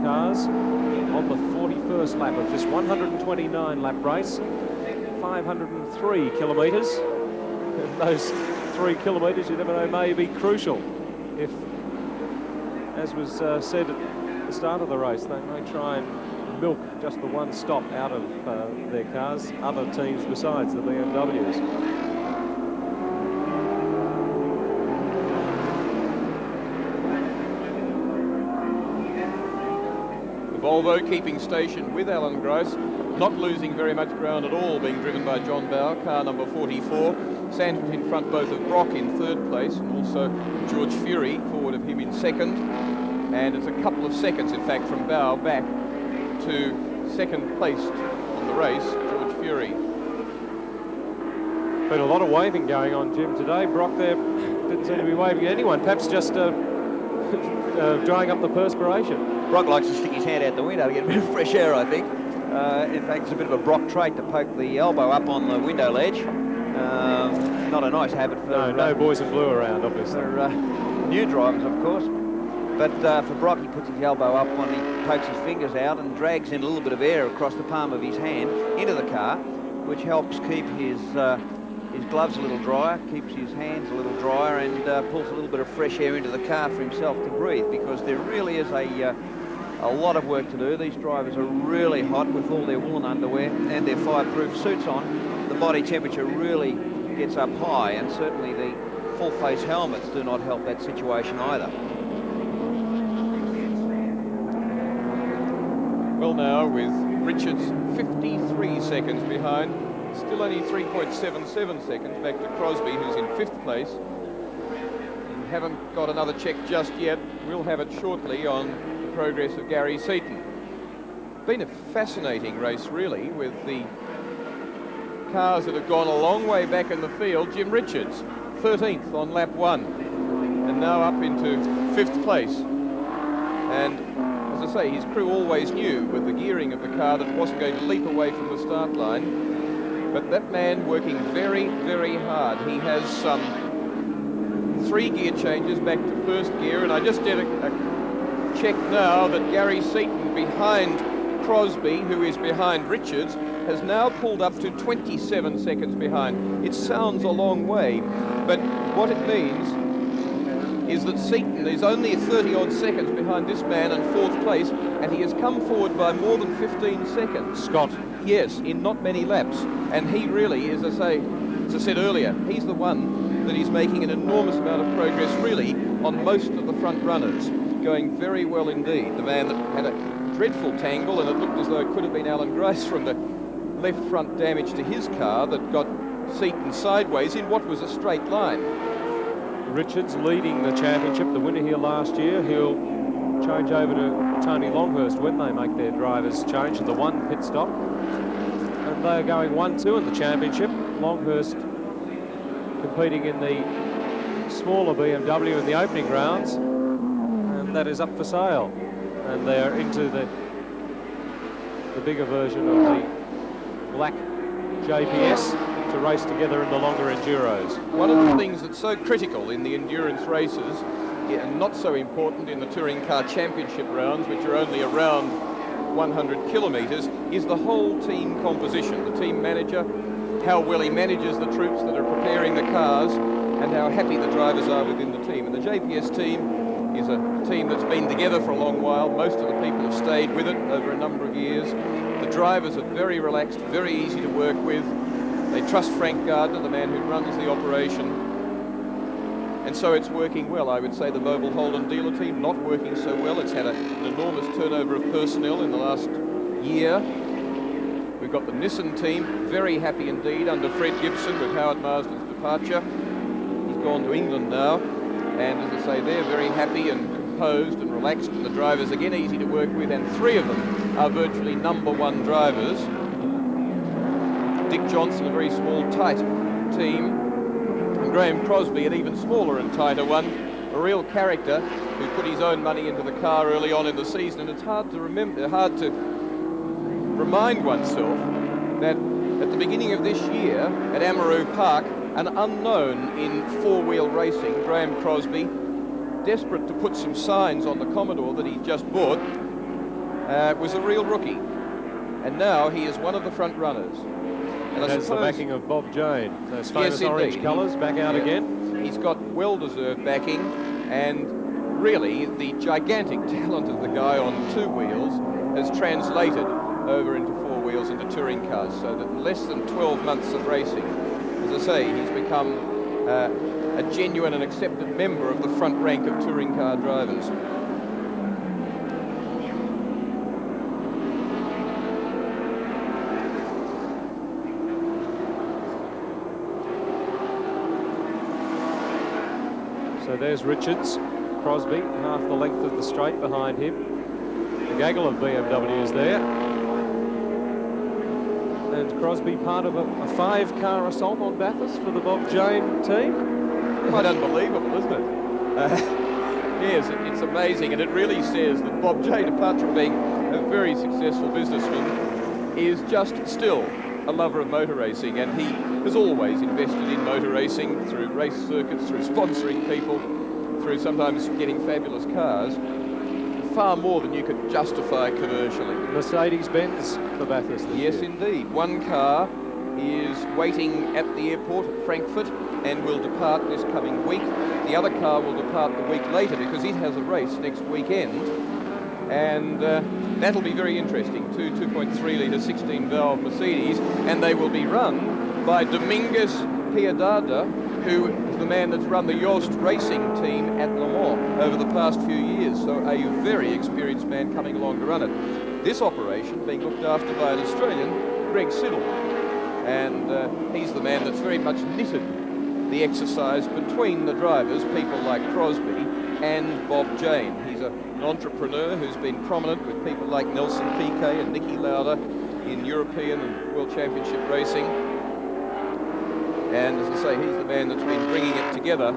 cars on the 41st lap of this 129 lap race, 503 kilometres. Those 3 kilometres, you never know, may be crucial if, as was said at the start of the race, they may try and milk just the one stop out of their cars, other teams besides the BMWs. Volvo keeping station with Alan Gross, not losing very much ground at all, being driven by John Bowe, car number 44. Sandwich in front both of Brock in third place and also George Fury forward of him in second. And it's a couple of seconds, in fact, from Bowe back to second placed on the race, George Fury. Been a lot of waving going on, Jim, today. Brock there didn't seem to be waving at anyone, perhaps just drying up the perspiration. Brock likes to stick his hand out the window to get a bit of fresh air, I think. In fact, it's a bit of a Brock trait to poke the elbow up on the window ledge. Not a nice habit for... No boys in blue around, obviously. For new drivers, of course. But for Brock, he puts his elbow up when he pokes his fingers out and drags in a little bit of air across the palm of his hand into the car, which helps keep his gloves a little drier, keeps his hands a little drier, and pulls a little bit of fresh air into the car for himself to breathe, because there really is a lot of work to do. These drivers are really hot with all their woolen underwear and their fireproof suits on. The body temperature really gets up high, and certainly the full-face helmets do not help that situation either. Well, now with Richards 53 seconds behind, still only 3.77 seconds back to Crosby, who's in 5th place. And haven't got another check just yet. We'll have it shortly on the progress of Gary Seaton. Been a fascinating race, really, with the cars that have gone a long way back in the field. Jim Richards, 13th on lap 1, and now up into 5th place. And as I say, his crew always knew with the gearing of the car that it wasn't going to leap away from the start line. But that man working very, very hard. He has some 3 gear changes back to 1st gear, and I just did a check now that Gary Seaton behind Crosby, who is behind Richards, has now pulled up to 27 seconds behind. It sounds a long way, but what it means is that Seaton is only 30-odd seconds behind this man in 4th place, and he has come forward by more than 15 seconds. Scott. Yes, in not many laps. And he really, as I said earlier, he's the one that is making an enormous amount of progress, really, on most of the front runners. Going very well indeed. The man that had a dreadful tangle, and it looked as though it could have been Alan Grace from the left front damage to his car that got Seaton sideways in what was a straight line. Richards leading the championship, the winner here last year. He'll change over to Tony Longhurst when they make their drivers change in the 1 pit stop. And they're going 1-2 in the championship. Longhurst competing in the smaller BMW in the opening rounds, and that is up for sale. And they're into the bigger version of the black JPS to race together in the longer enduros. One of the things that's so critical in the endurance races, and not so important in the touring car championship rounds, which are only around 100 kilometres, is the whole team composition. The team manager, how well he manages the troops that are preparing the cars, and how happy the drivers are within the team. And the JPS team is a team that's been together for a long while. Most of the people have stayed with it over a number of years. The drivers are very relaxed, very easy to work with. They trust Frank Gardner, the man who runs the operation. And so it's working well. I would say the Mobile Holden dealer team not working so well. It's had an enormous turnover of personnel in the last year. We've got the Nissan team, very happy indeed under Fred Gibson with Howard Marsden's departure. He's gone to England now. And as I say, they're very happy and composed and relaxed. And the drivers, again, easy to work with. And 3 of them are virtually #1 drivers. Dick Johnson, a very small, tight team. And Graham Crosby, an even smaller and tighter one, a real character who put his own money into the car early on in the season. And it's hard to remind oneself that at the beginning of this year at Amaroo Park, an unknown in 4-wheel racing, Graham Crosby, desperate to put some signs on the Commodore that he'd just bought, was a real rookie, and now he is one of the front runners. And it has the backing of Bob Jane. Those famous orange colours back out again. He's got well-deserved backing, and really the gigantic talent of the guy on 2 wheels has translated over into 4 wheels into touring cars, so that in less than 12 months of racing, as I say, he's become a genuine and accepted member of the front rank of touring car drivers. So there's Richards, Crosby, half the length of the straight behind him. The gaggle of BMWs there. And Crosby part of a 5-car assault on Bathurst for the Bob Jane team. Quite unbelievable, isn't it? Yes, it's amazing, and it really says that Bob Jane, apart from being a very successful businessman, is just still a lover of motor racing, and he has always invested in motor racing through race circuits, through sponsoring people, through sometimes getting fabulous cars, far more than you could justify commercially. Mercedes-Benz for Bathurst this Yes, year. indeed. One car is waiting at the airport at Frankfurt and will depart this coming week. The other car will depart the week later because it has a race next weekend, and that'll be very interesting. 2.3-litre 16-valve Mercedes, and they will be run by Domingos Piedada, who is the man that's run the Yost racing team at Le Mans over the past few years, so a very experienced man coming along to run it. This operation being looked after by an Australian, Greg Siddle, and he's the man that's very much knitted the exercise between the drivers, people like Crosby and Bob Jane. He's an entrepreneur who's been prominent with people like Nelson Piquet and Niki Lauda in European and World Championship racing. And as I say, he's the man that's been bringing it together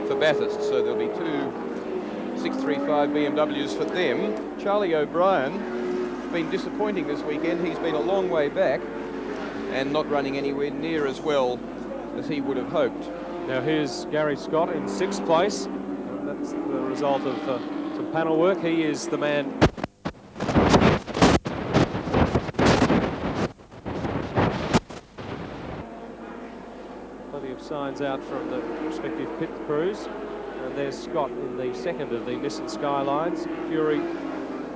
for Bathurst. So there'll be 2 635 BMWs for them. Charlie O'Brien has been disappointing this weekend. He's been a long way back and not running anywhere near as well as he would have hoped. Now here's Gary Scott in 6th place. That's the result of some panel work. He is the man. Plenty of signs out from the respective pit crews. And there's Scott in the 2nd of the Nissan Skylines. Fury,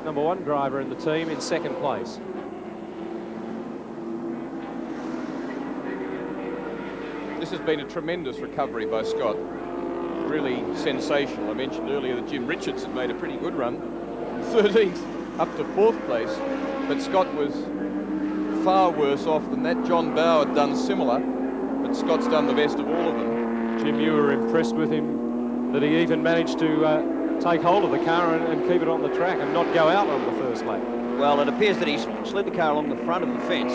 #1 driver in the team, in 2nd place. This has been a tremendous recovery by Scott. Really sensational. I mentioned earlier that Jim Richards had made a pretty good run. 13th up to 4th place. But Scott was far worse off than that. John Bowe had done similar, but Scott's done the best of all of them. Jim, you were impressed with him, that he even managed to take hold of the car and keep it on the track and not go out on the first lap. Well, it appears that he slid the car along the front of the fence,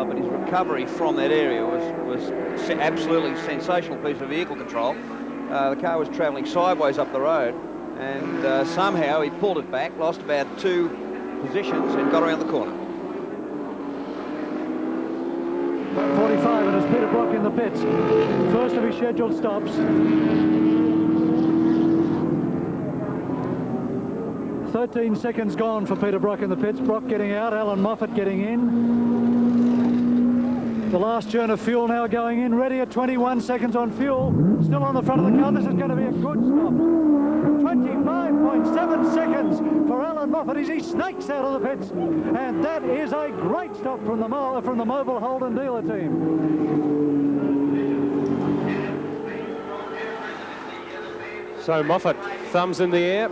but his recovery from that area was absolutely sensational piece of vehicle control. The car was travelling sideways up the road, and somehow he pulled it back, lost about 2 positions, and got around the corner. 45, and it's Peter Brock in the pits. First of his scheduled stops. 13 seconds gone for Peter Brock in the pits. Brock getting out, Alan Moffat getting in. The last churn of fuel now going in, ready at 21 seconds on fuel. Still on the front of the car. This is going to be a good stop. 25.7 seconds for Alan Moffat as he snakes out of the pits. And that is a great stop from the Mobile Holden dealer team. So Moffat, thumbs in the air.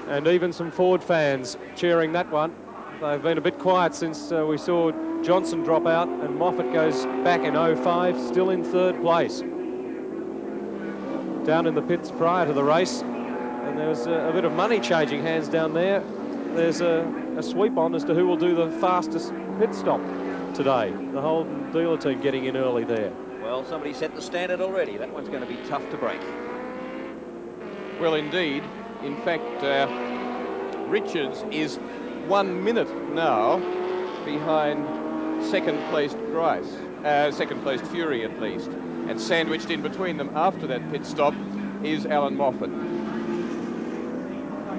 And even some Ford fans cheering that one. They've been a bit quiet since we saw Johnson drop out, and Moffat goes back in 05, still in 3rd place. Down in the pits prior to the race, and there's a bit of money changing hands down there. There's a sweep on as to who will do the fastest pit stop today. The Holden dealer team getting in early there. Well, somebody set the standard already. That one's going to be tough to break. Well, indeed. In fact, Richards is 1 minute now behind second-placed Grice, second-placed Fury at least. And sandwiched in between them after that pit stop is Alan Moffat.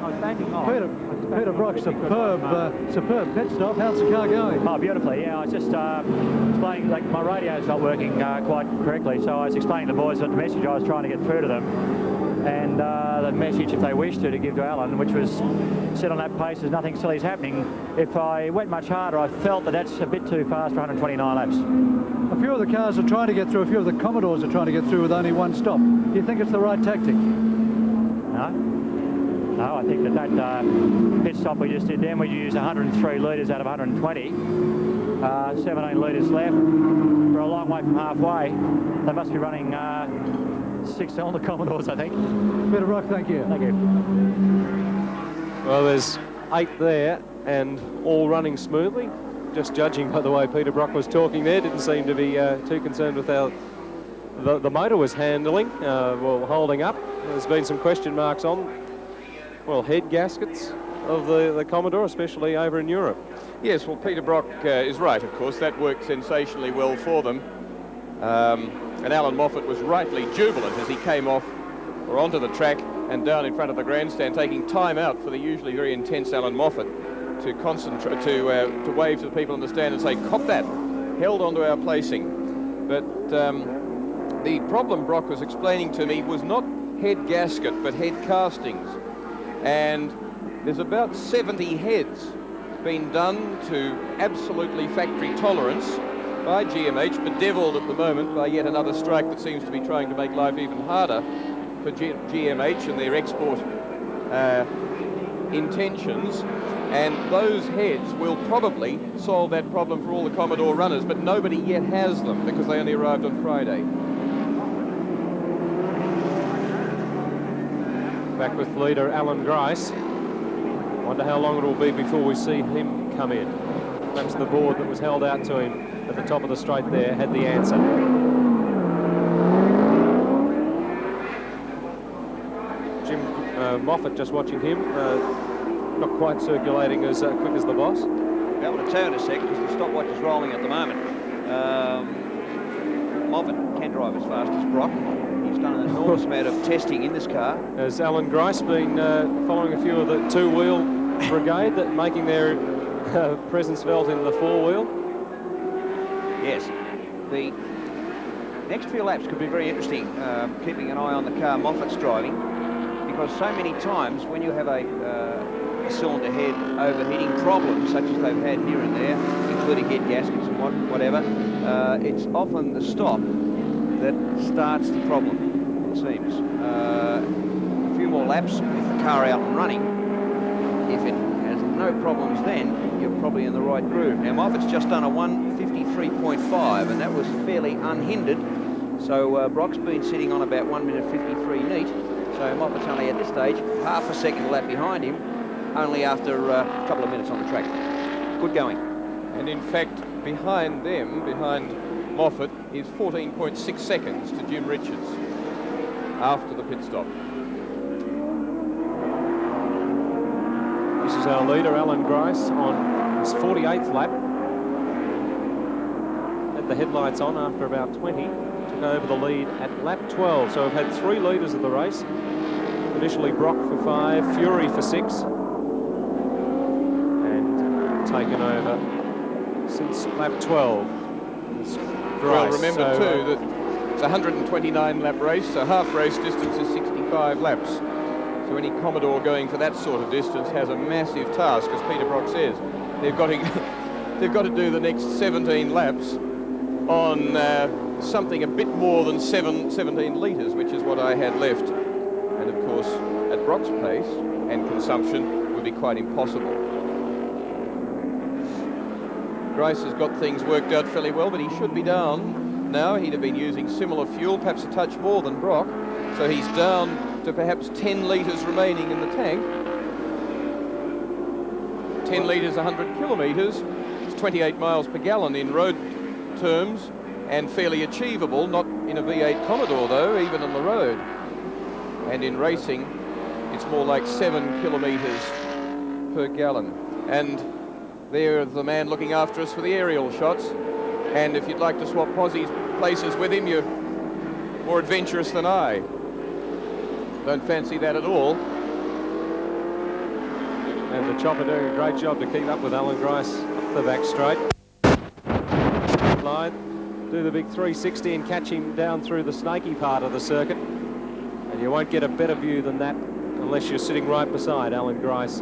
Peter Brock, superb pit stop. How's the car going? Oh, beautifully, yeah. I was just explaining, like, my radio's not working quite correctly, so I was explaining to the boys what the message I was trying to get through to them, and the message, if they wish to give to Alan, which was, sit on that pace, there's nothing silly is happening. If I went much harder, I felt that that's a bit too fast for 129 laps. A few of the cars are trying to get through, a few of the Commodores are trying to get through with only one stop. Do you think it's the right tactic? No, I think that pit stop we just did then, we used 103 litres out of 120. 17 litres left. We're a long way from halfway. They must be running 6-cylinder Commodores, I think. Peter Brock, thank you. Thank you. Well, there's 8 there and all running smoothly. Just judging by the way Peter Brock was talking there, didn't seem to be too concerned with how the motor was handling, well, holding up. There's been some question marks on, well, head gaskets of the Commodore, especially over in Europe. Yes, well, Peter Brock is right, of course. That worked sensationally well for them. And Alan Moffat was rightly jubilant as he came off or onto the track and down in front of the grandstand, taking time out for the usually very intense Alan Moffat to concentrate, to wave to the people on the stand and say, "Cop that," held onto our placing. But the problem Brock was explaining to me was not head gasket, but head castings. And there's about 70 heads been done to absolutely factory tolerance by GMH, bedevilled at the moment by yet another strike that seems to be trying to make life even harder for GMH and their export intentions. And those heads will probably solve that problem for all the Commodore runners, but nobody yet has them because they only arrived on Friday. Back with leader Alan Grice. Wonder how long it will be before we see him come in. Perhaps the board that was held out to him at the top of the straight there had the answer. Jim Moffat, just watching him, not quite circulating as quick as the boss. Be able to tell in a sec because the stopwatch is rolling at the moment. Moffat can drive as fast as Brock. He's done an enormous amount of testing in this car. Has Alan Grice been following a few of the two-wheel brigade that making their presence felt in the four-wheel? Yes. The next few laps could be very interesting, keeping an eye on the car Moffat's driving, because so many times when you have a cylinder head overheating problems, such as they've had here and there, including head gaskets and whatever, it's often the stop that starts the problem, it seems. A few more laps with the car out and running. If it has no problems then, you're probably in the right groove. Now, Moffat's just done a 1:53.5, and that was fairly unhindered. So Brock's been sitting on about 1:53 neat. So Moffat's only at this stage half a second lap behind him, only after a couple of minutes on the track. Good going. And in fact, behind them, behind Moffat, is 14.6 seconds to Jim Richards after the pit stop. This is our leader, Alan Grice, on his 48th lap. Had the headlights on after about 20. Took over the lead at lap 12. So we've had 3 leaders of the race. Initially Brock for 5, Fury for 6. And taken over since lap 12. Well, remember too that it's a 129 lap race, so half race distance is 65 laps. So any Commodore going for that sort of distance has a massive task, as Peter Brock says. They've got to do the next 17 laps on something a bit more than 17 litres, which is what I had left. And of course, at Brock's pace and consumption would be quite impossible. Grice has got things worked out fairly well, but he should be down now. He'd have been using similar fuel, perhaps a touch more than Brock. So he's down to perhaps 10 litres remaining in the tank. 10 litres, 100 kilometres. It's 28 miles per gallon in road terms, and fairly achievable, not in a V8 Commodore though, even on the road. And in racing, it's more like 7 kilometres per gallon. And there's the man looking after us for the aerial shots. And if you'd like to swap Possie's places with him, you're more adventurous than I. Don't fancy that at all. And the chopper doing a great job to keep up with Alan Grice up the back straight. Line, do the big 360 and catch him down through the snaky part of the circuit. And you won't get a better view than that unless you're sitting right beside Alan Grice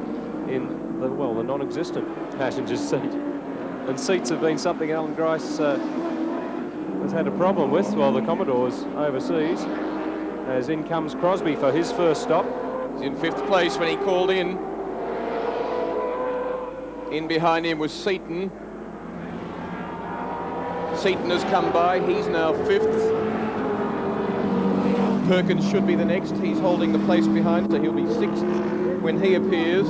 in the, well, the non-existent passenger's seat. And seats have been something Alan Grice has had a problem with while the Commodore's overseas. As in comes Crosby for his first stop. He's in 5th place when he called in. In behind him was Seaton. Seaton has come by. He's now 5th. Perkins should be the next. He's holding the place behind, so he'll be 6th when he appears.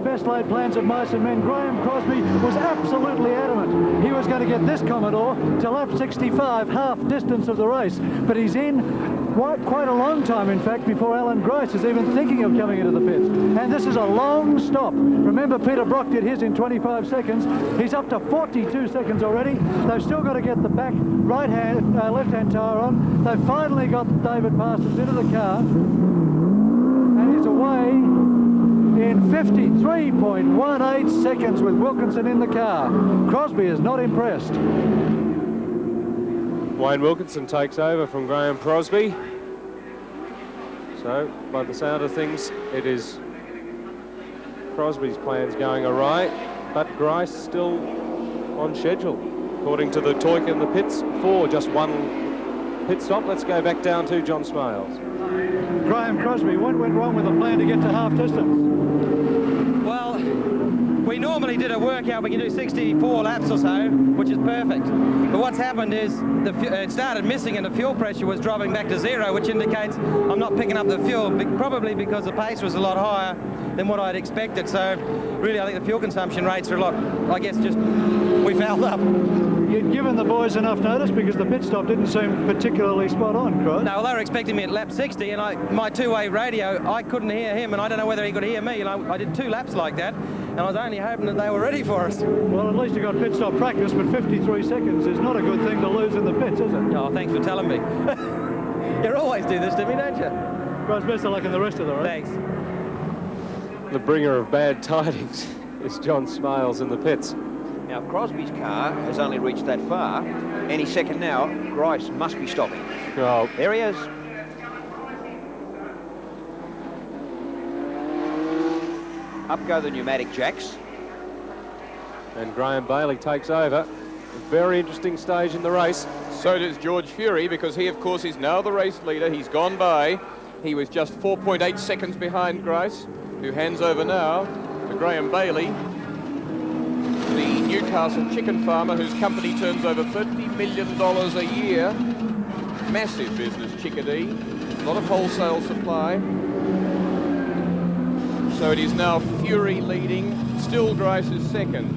Best laid plans of mice and men. Graham Crosby was absolutely adamant he was going to get this Commodore to lap 65, half distance of the race, but he's in quite a long time, in fact, before Alan Grice is even thinking of coming into the pits. And this is a long stop. Remember, Peter Brock did his in 25 seconds. He's up to 42 seconds already. They've still got to get the back left-hand tyre on. They've finally got David Parsons into the car, and he's away in 53.18 seconds with Wilkinson in the car. Crosby is not impressed. Wayne Wilkinson takes over from Graham Crosby. So, by the sound of things, it is Crosby's plans going awry, but Grice still on schedule, according to the Toik in the pits, for just one pit stop. Let's go back down to John Smales. Graham Crosby, what went wrong with the plan to get to half distance? Well, we normally did a workout, we can do 64 laps or so, which is perfect. But what's happened is it started missing and the fuel pressure was dropping back to 0, which indicates I'm not picking up the fuel, probably because the pace was a lot higher than what I'd expected. So really, I think the fuel consumption rates are a lot, I guess, just we fouled up. You'd given the boys enough notice because the pit stop didn't seem particularly spot on, Cross. No, well, they were expecting me at lap 60, and my two-way radio, I couldn't hear him, and I don't know whether he could hear me. And I did 2 laps like that, and I was only hoping that they were ready for us. Well, at least you got pit stop practice, but 53 seconds is not a good thing to lose in the pits, is it? Oh, thanks for telling me. You always do this to me, don't you? Cross, best of luck in the rest of the race. Thanks. The bringer of bad tidings is John Smales in the pits. Now, Crosby's car has only reached that far. Any second now, Grice must be stopping. Oh. There he is. Up go the pneumatic jacks. And Graham Bailey takes over. A very interesting stage in the race. So does George Fury, because he, of course, is now the race leader. He's gone by. He was just 4.8 seconds behind Grice, who hands over now to Graham Bailey, the Newcastle chicken farmer whose company turns over $30 million a year. Massive business, Chickadee. A lot of wholesale supply. So it is now Fury leading. Still Grice is second.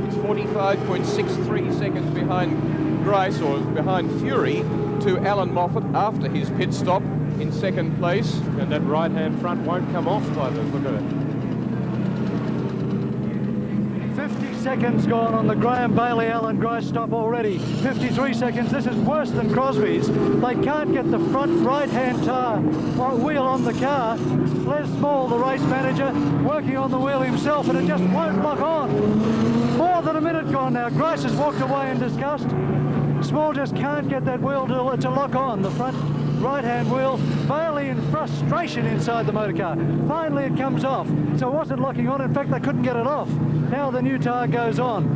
It's 45.63 seconds behind Grice, or behind Fury, to Alan Moffat after his pit stop in second place. And that right-hand front won't come off by the look of it. 50 seconds gone on the Graham Bailey Alan Grice stop already. 53 seconds. This is worse than Crosby's. They can't get the front right-hand tyre wheel on the car. Les Small, the race manager, working on the wheel himself, and it just won't lock on. More than a minute gone now. Grice has walked away in disgust. Small just can't get that wheel to lock on, the front right-hand wheel. Bailey in frustration inside the motor car. Finally it comes off, so it wasn't locking on. In fact, they couldn't get it off. Now the new tyre goes on.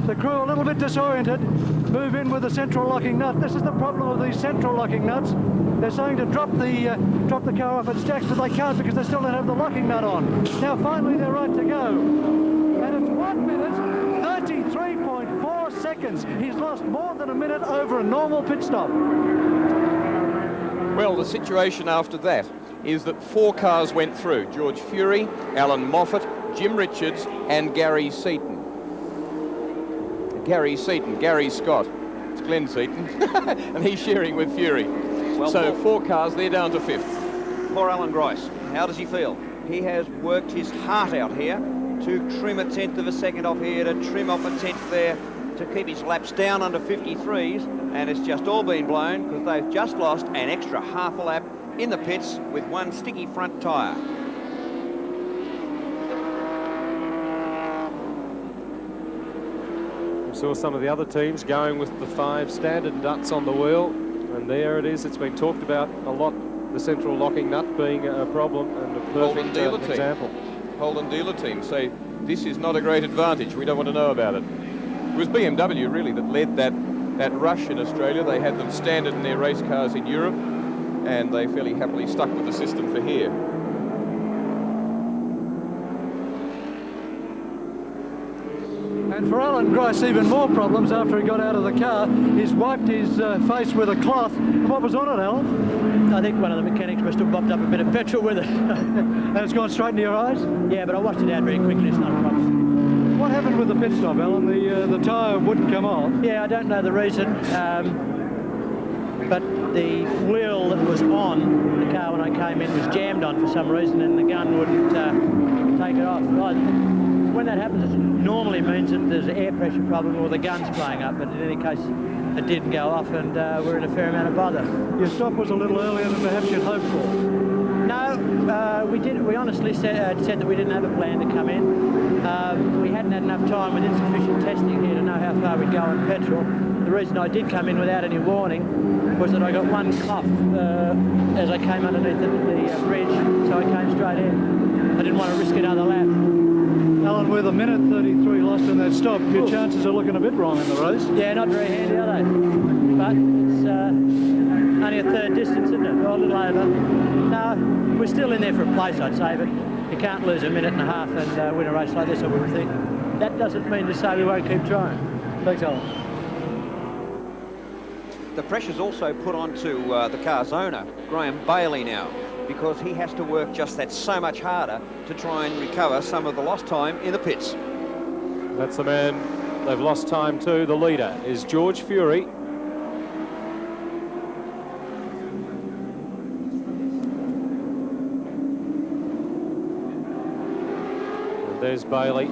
The crew a little bit disoriented, move in with the central locking nut. This is the problem with these central locking nuts. They're saying to drop the car off its jacks, but they can't because they still don't have the locking nut on. Now finally they're right to go. And it's 1 minute, 33.4 seconds. He's lost more than a minute over a normal pit stop. Well, the situation after that is that 4 cars went through. George Fury, Alan Moffat, Jim Richards and Gary Seaton. Gary Scott. It's Glenn Seaton. And he's sharing with Fury. Well, so 4 cars, they're down to 5th. Poor Alan Grice. How does he feel? He has worked his heart out here to trim a 1/10 of a second off here, to trim off a 1/10 there. to keep his laps down under 53s, and it's just all been blown because they've just lost an extra half a lap in the pits with one sticky front tyre. We saw some of the other teams going with the 5 standard nuts on the wheel, and there it is. It's been talked about a lot, the central locking nut being a problem, and a perfect example. Holden dealer team say this is not a great advantage. We don't want to know about it. It was BMW really that led that rush in Australia. They had them standard in their race cars in Europe, and they fairly happily stuck with the system for here. And for Alan Grice, even more problems after he got out of the car. He's wiped his face with a cloth. What was on it, Alan? I think one of the mechanics must have bobbed up a bit of petrol with it. And it's gone straight into your eyes? Yeah, but I washed it out very quickly. It's not a problem. What happened with the pit stop, Alan? The tyre wouldn't come off. Yeah, I don't know the reason. But the wheel that was on the car when I came in was jammed on for some reason, and the gun wouldn't take it off. When that happens, it normally means that there's an air pressure problem or the gun's playing up, but in any case, it didn't go off, and we're in a fair amount of bother. Your stop was a little earlier than perhaps you'd hoped for. No, we honestly said that we didn't have a plan to come in. We hadn't had enough time with insufficient testing here to know how far we'd go on petrol. The reason I did come in without any warning was that I got one cough as I came underneath the bridge, so I came straight in. I didn't want to risk another lap. Alan, with a minute 33 lost in that stop, your chances are looking a bit wrong in the race. Yeah, not very handy, are they? But it's only a third distance, isn't it? Or a little over. No, we're still in there for a place, I'd say, but you can't lose a minute and a half and win a race like this, I wouldn't think. That doesn't mean to say we won't keep trying. Thanks, Alan. The pressure's also put onto the car's owner, Graham Bailey, now, because he has to work just that so much harder to try and recover some of the lost time in the pits. That's the man they've lost time to. The leader is George Fury. And there's Bailey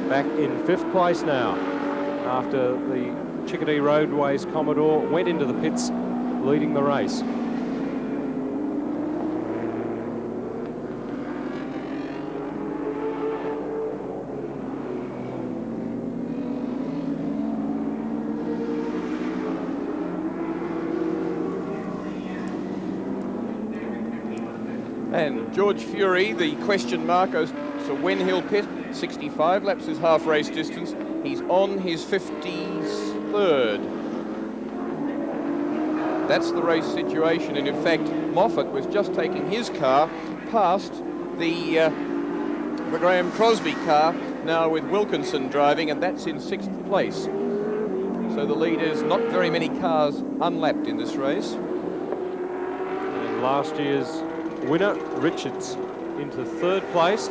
back in 5th place now after the Chickadee Roadways Commodore went into the pits leading the race. And George Fury, the question mark as to when he'll pit. 65 laps is half race distance. He's on his 53rd. That's the race situation, and in fact Moffat was just taking his car past the Graham Crosby car, now with Wilkinson driving, and that's in 6th place. So the lead is not very many cars unlapped in this race. And last year's winner, Richards, into 3rd place.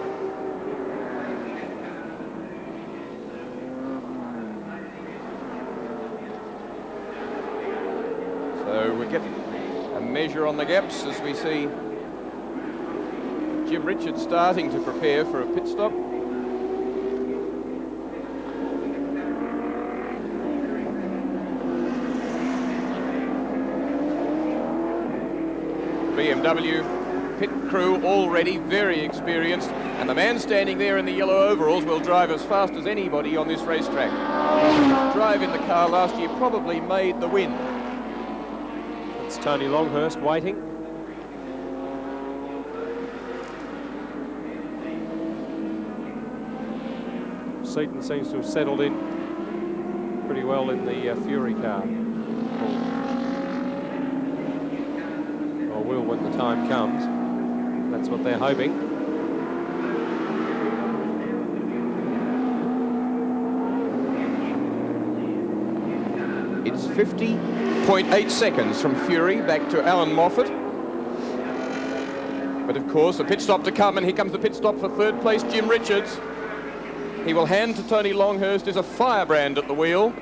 So we get a measure on the gaps as we see Jim Richards starting to prepare for a pit stop. BMW pit crew already very experienced, and the man standing there in the yellow overalls will drive as fast as anybody on this racetrack. Drive in the car last year probably made the win. It's Tony Longhurst waiting. Seaton seems to have settled in pretty well in the Fury car. Or will when the time comes. That's what they're hoping. It's 50.8 seconds from Fury back to Alan Moffat. But of course, a pit stop to come, and here comes the pit stop for 3rd place, Jim Richards. He will hand to Tony Longhurst. There's a firebrand at the wheel.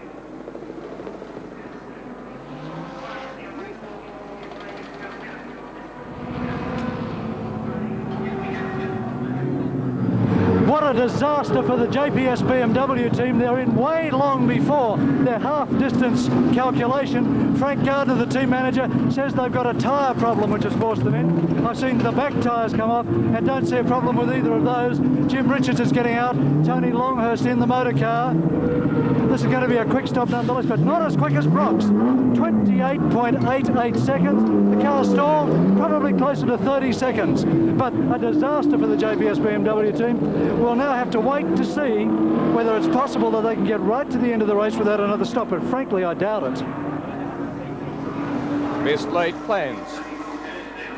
What a disaster for the JPS BMW team. They're in way long before their half-distance calculation. Frank Gardner, the team manager, says they've got a tyre problem which has forced them in. I've seen the back tyres come off and don't see a problem with either of those. Jim Richards is getting out. Tony Longhurst in the motor car. This is going to be a quick stop nonetheless, but not as quick as Brock's. 28.88 seconds. The car stalled, probably closer to 30 seconds. But a disaster for the JPS BMW team. We'll now have to wait to see whether it's possible that they can get right to the end of the race without another stop, but frankly, I doubt it. Best laid plans.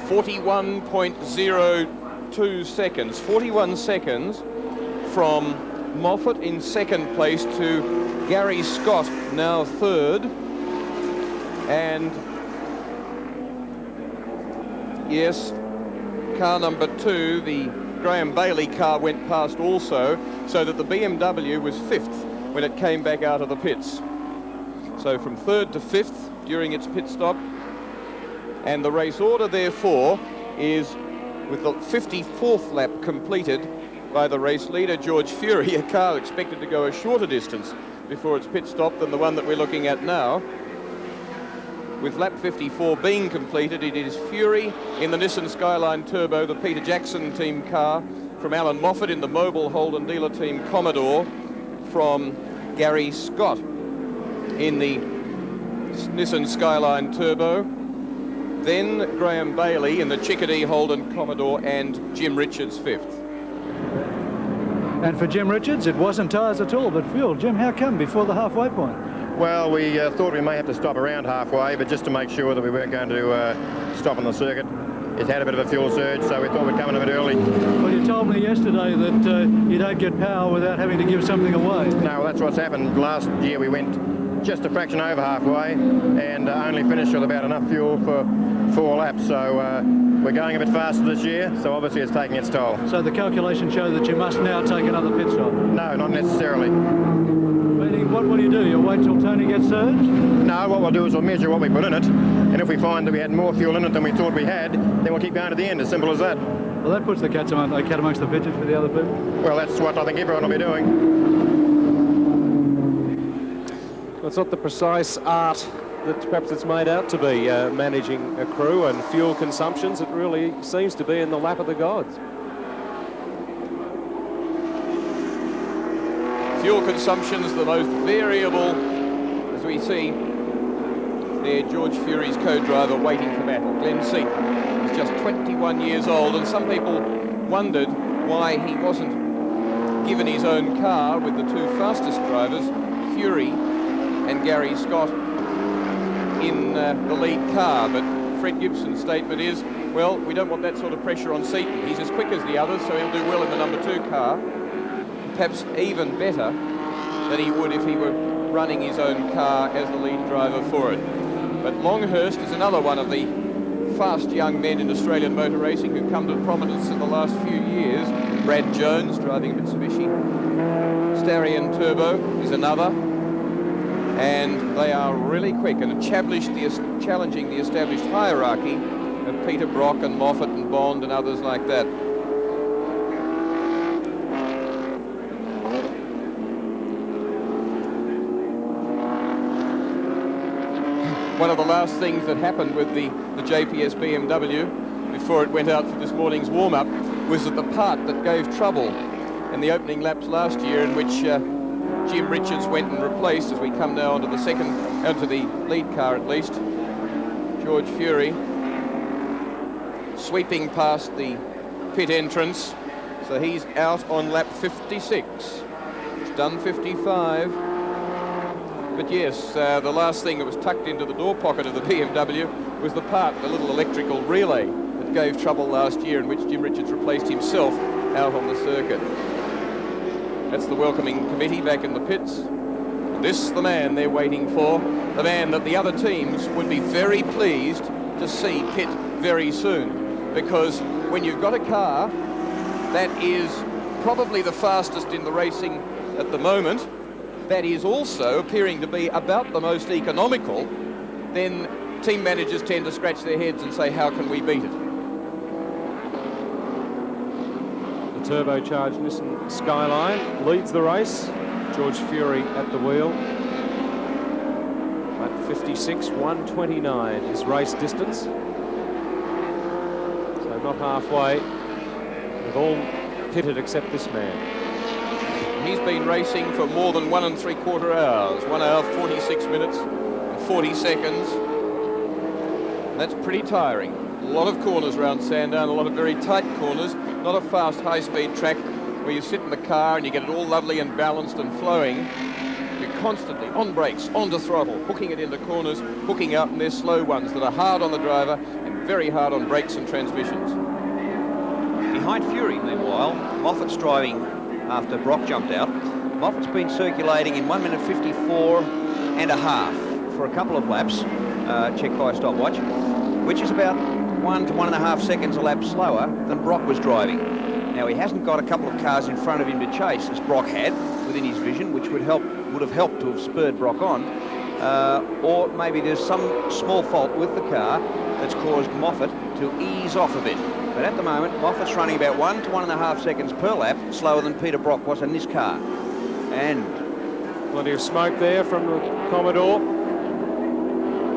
41.02 seconds. 41 seconds from Moffat in second place to Gary Scott, now third. And yes, car number 2, the Graham Bailey car, went past also, so that the BMW was 5th when it came back out of the pits. So from 3rd to 5th during its pit stop. And the race order, therefore, is with the 54th lap completed by the race leader, George Fury, a car expected to go a shorter distance before its pit stop than the one that we're looking at now. With lap 54 being completed, it is Fury in the Nissan Skyline Turbo, the Peter Jackson team car, from Alan Moffat in the Mobile Holden dealer team Commodore, from Gary Scott in the Nissan Skyline Turbo, then Graham Bailey in the Chickadee Holden Commodore, and Jim Richards 5th. And for Jim Richards, it wasn't tyres at all, but fuel. Jim, how come before the halfway point? Well, we thought we may have to stop around halfway, but just to make sure that we weren't going to stop on the circuit. It had a bit of a fuel surge, so we thought we'd come in a bit early. Well, you told me yesterday that you don't get power without having to give something away. No, that's what's happened. Last year we went just a fraction over halfway and only finished with about enough fuel for 4 laps, so we're going a bit faster this year, so obviously it's taking its toll. So the calculations show that you must now take another pit stop? No, not necessarily. Meaning, what will you do? You'll wait till Tony gets surged? No, what we'll do is we'll measure what we put in it, and if we find that we had more fuel in it than we thought we had, then we'll keep going to the end, as simple as that. Well, that puts the cat amongst the pigeons for the other people. Well, that's what I think everyone will be doing. It's not the precise art that perhaps it's made out to be, managing a crew and fuel consumptions. It really seems to be in the lap of the gods. Fuel consumption's the most variable, as we see there, George Fury's co-driver waiting for battle. Glenn Seat is just 21 years old, and some people wondered why he wasn't given his own car with the 2 fastest drivers, Fury and Gary Scott, in the lead car. But Fred Gibson's statement is, well, we don't want that sort of pressure on Seaton. He's as quick as the others, so he'll do well in the number 2 car. Perhaps even better than he would if he were running his own car as the lead driver for it. But Longhurst is another one of the fast young men in Australian motor racing who've come to prominence in the last few years. Brad Jones driving a Mitsubishi. Starion Turbo is another. And they are really quick and challenging the established hierarchy of Peter Brock and Moffat and Bond and others like that. One of the last things that happened with the JPS BMW before it went out for this morning's warm-up was that the part that gave trouble in the opening laps last year, in which Jim Richards went and replaced, as we come now onto the lead car at least, George Fury sweeping past the pit entrance, so he's out on lap 56. It's done 55. But yes, the last thing that was tucked into the door pocket of the BMW was the part, the little electrical relay that gave trouble last year, in which Jim Richards replaced himself out on the circuit. That's the welcoming committee back in the pits. And this is the man they're waiting for, the man that the other teams would be very pleased to see pit very soon. Because when you've got a car that is probably the fastest in the racing at the moment, that is also appearing to be about the most economical, then team managers tend to scratch their heads and say, how can we beat it? The turbocharged Nissan Skyline leads the race. George Fury at the wheel. At 56.129 is race distance. So not halfway. They've all pitted except this man. He's been racing for more than 1 3/4 hours. 1 hour, 46 minutes and 40 seconds. And that's pretty tiring. A lot of corners around Sandown, a lot of very tight corners. Not a fast, high-speed track where you sit in the car and you get it all lovely and balanced and flowing. You're constantly on brakes, onto throttle, hooking it into corners, hooking out, and they're slow ones that are hard on the driver and very hard on brakes and transmissions. Behind Fury, meanwhile, Moffat's driving after Brock jumped out. Moffat's been circulating in 1 minute 54.5 for a couple of laps, checked by a stopwatch, which is about 1 to 1.5 seconds a lap slower than Brock was driving. Now, he hasn't got a couple of cars in front of him to chase, as Brock had within his vision, which would have helped to have spurred Brock on. Or maybe there's some small fault with the car that's caused Moffat to ease off a bit. But at the moment, Moffat's running about 1 to 1.5 seconds per lap slower than Peter Brock was in this car. And plenty of smoke there from the Commodore.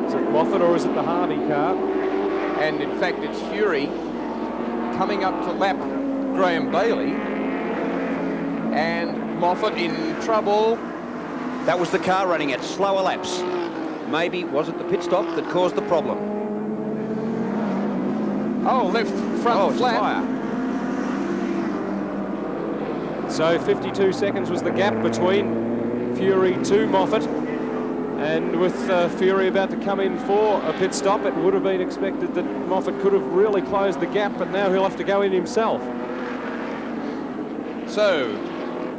Is it Moffat or is it the Harvey car? And in fact, it's Fury coming up to lap Graham Bailey. And Moffat in trouble. that was the car running at slower laps. Maybe was it the pit stop that caused the problem? Oh, left front flat. So 52 seconds was the gap between Fury to Moffat. And with Fury about to come in for a pit stop, it would have been expected that Moffat could have really closed the gap, but now he'll have to go in himself. So,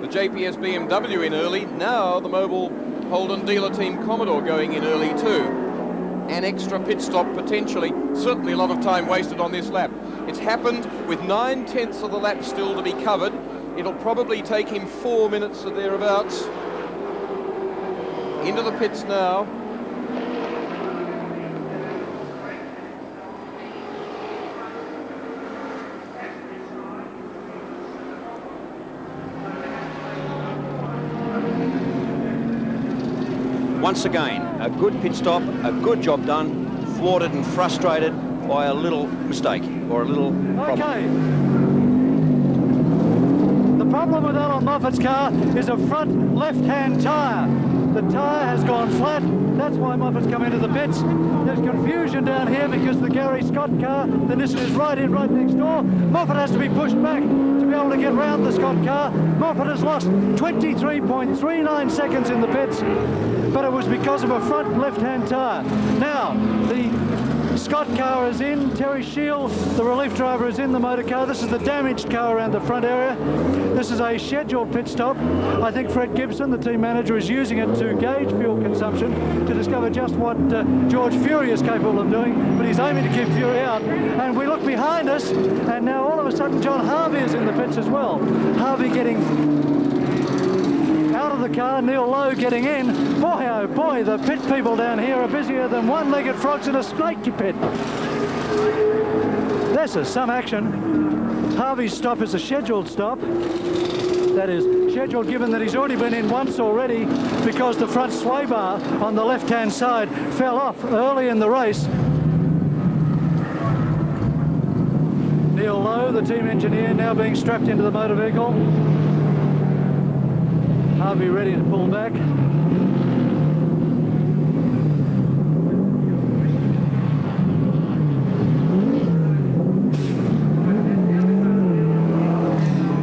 the JPS BMW in early, now the Mobile Holden dealer team Commodore going in early too. An extra pit stop potentially, certainly a lot of time wasted on this lap. It's happened with 9/10 of the lap still to be covered. It'll probably take him 4 minutes or thereabouts. Into the pits now. Once again, a good pit stop, a good job done, thwarted and frustrated by a little mistake or a little problem. Okay. The problem with Alan Moffat's car is a front left-hand tyre. The tyre has gone flat. That's why Moffat's come into the pits. There's confusion down here because the Gary Scott car, the Nissan, is right next door. Moffat has to be pushed back to be able to get round the Scott car. Moffat has lost 23.39 seconds in the pits, but it was because of a front left-hand tyre. Now, the Scott car is in. Terry Shield, the relief driver, is in the motor car. This is the damaged car around the front area. This is a scheduled pit stop. I think Fred Gibson, the team manager, is using it to gauge fuel consumption to discover just what George Fury is capable of doing, but he's aiming to keep Fury out. And we look behind us, and now all of a sudden John Harvey is in the pits as well. Harvey getting out of the car, Neil Lowe getting in. Boy, oh boy, the pit people down here are busier than one-legged frogs in a snake pit. This is some action. Harvey's stop is a scheduled stop. That is scheduled given that he's already been in once already because the front sway bar on the left-hand side fell off early in the race. Neil Lowe, the team engineer, now being strapped into the motor vehicle. Harvey ready to pull back.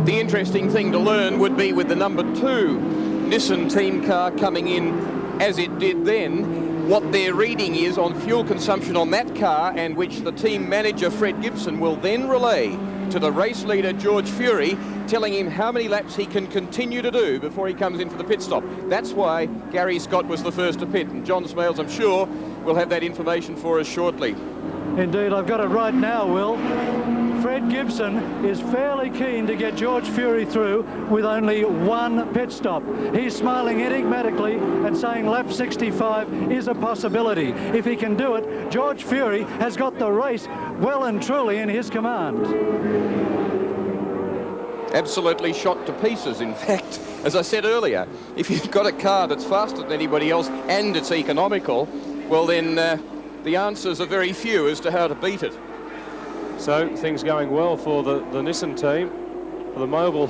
The interesting thing to learn would be with the number 2 Nissan team car coming in as it did then, what their reading is on fuel consumption on that car, and which the team manager Fred Gibson will then relay to the race leader George Fury, telling him how many laps he can continue to do before he comes in for the pit stop. That's why Gary Scott was the first to pit, and John Smales, I'm sure, will have that information for us shortly. Indeed, I've got it right now, Will. Fred Gibson is fairly keen to get George Fury through with only one pit stop. He's smiling enigmatically and saying lap 65 is a possibility. If he can do it, George Fury has got the race well and truly in his command. absolutely shot to pieces. In fact, as I said earlier, if you've got a car that's faster than anybody else and it's economical, well then the answers are very few as to how to beat it. So things going well for the Nissan team. For the Mobile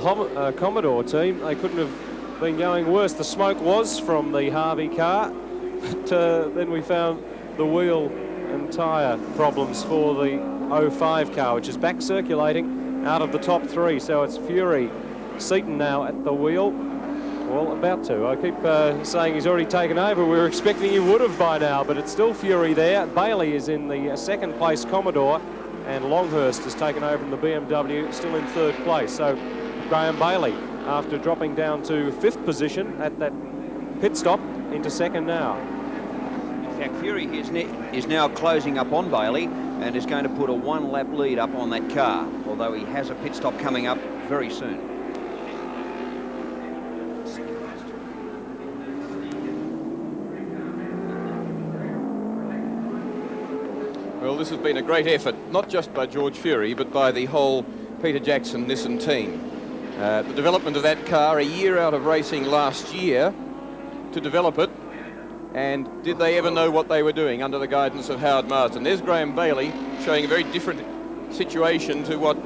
Commodore team, they couldn't have been going worse. The smoke was from the Harvey car, but then we found the wheel and tyre problems for the 05 car, which is back circulating out of the top three. So it's Fury Seaton now at the wheel. Well, about to. I keep saying he's already taken over. We were expecting he would have by now, but it's still Fury there. Bailey is in the second place Commodore, and Longhurst has taken over in the BMW, still in third place. So Graham Bailey, after dropping down to fifth position at that pit stop, into second now. In fact, Fury is now closing up on Bailey and is going to put a one-lap lead up on that car, although he has a pit stop coming up very soon. Well, this has been a great effort, not just by George Fury, but by the whole Peter Jackson Nissan team. The development of that car, a year out of racing last year to develop it, and did they ever know what they were doing under the guidance of Howard Marsden? There's Graham Bailey showing a very different situation to what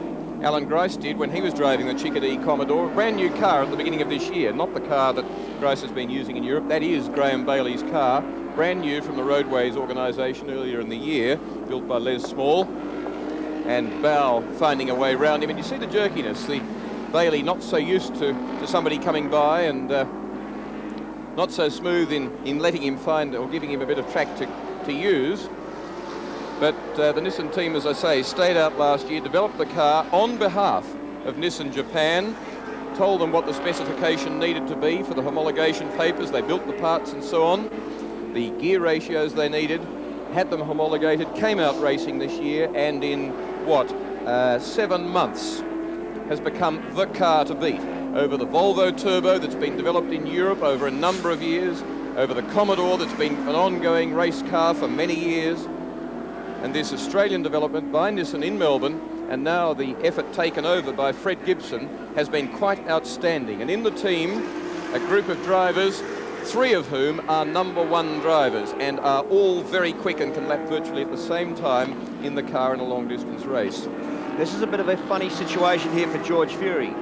Alan Grice did when he was driving the Chickadee Commodore. A brand new car at the beginning of this year, not the car that Grice has been using in Europe. That is Graham Bailey's car, brand new from the Roadways organisation earlier in the year, built by Les Small, and Bow finding a way round him. And you see the jerkiness, the Bailey not so used to somebody coming by, and not so smooth in letting him find or giving him a bit of track to use. But the Nissan team, as I say, stayed out last year, developed the car on behalf of Nissan Japan, told them what the specification needed to be for the homologation papers. They built the parts and so on, the gear ratios they needed, had them homologated, came out racing this year, and in, 7 months has become the car to beat over the Volvo Turbo that's been developed in Europe over a number of years, over the Commodore that's been an ongoing race car for many years, and this Australian development by Nissan in Melbourne, and now the effort taken over by Fred Gibson, has been quite outstanding. And in the team, a group of drivers, 3 of whom are #1 drivers and are all very quick and can lap virtually at the same time in the car in a long distance race. This is a bit of a funny situation here for George Fury.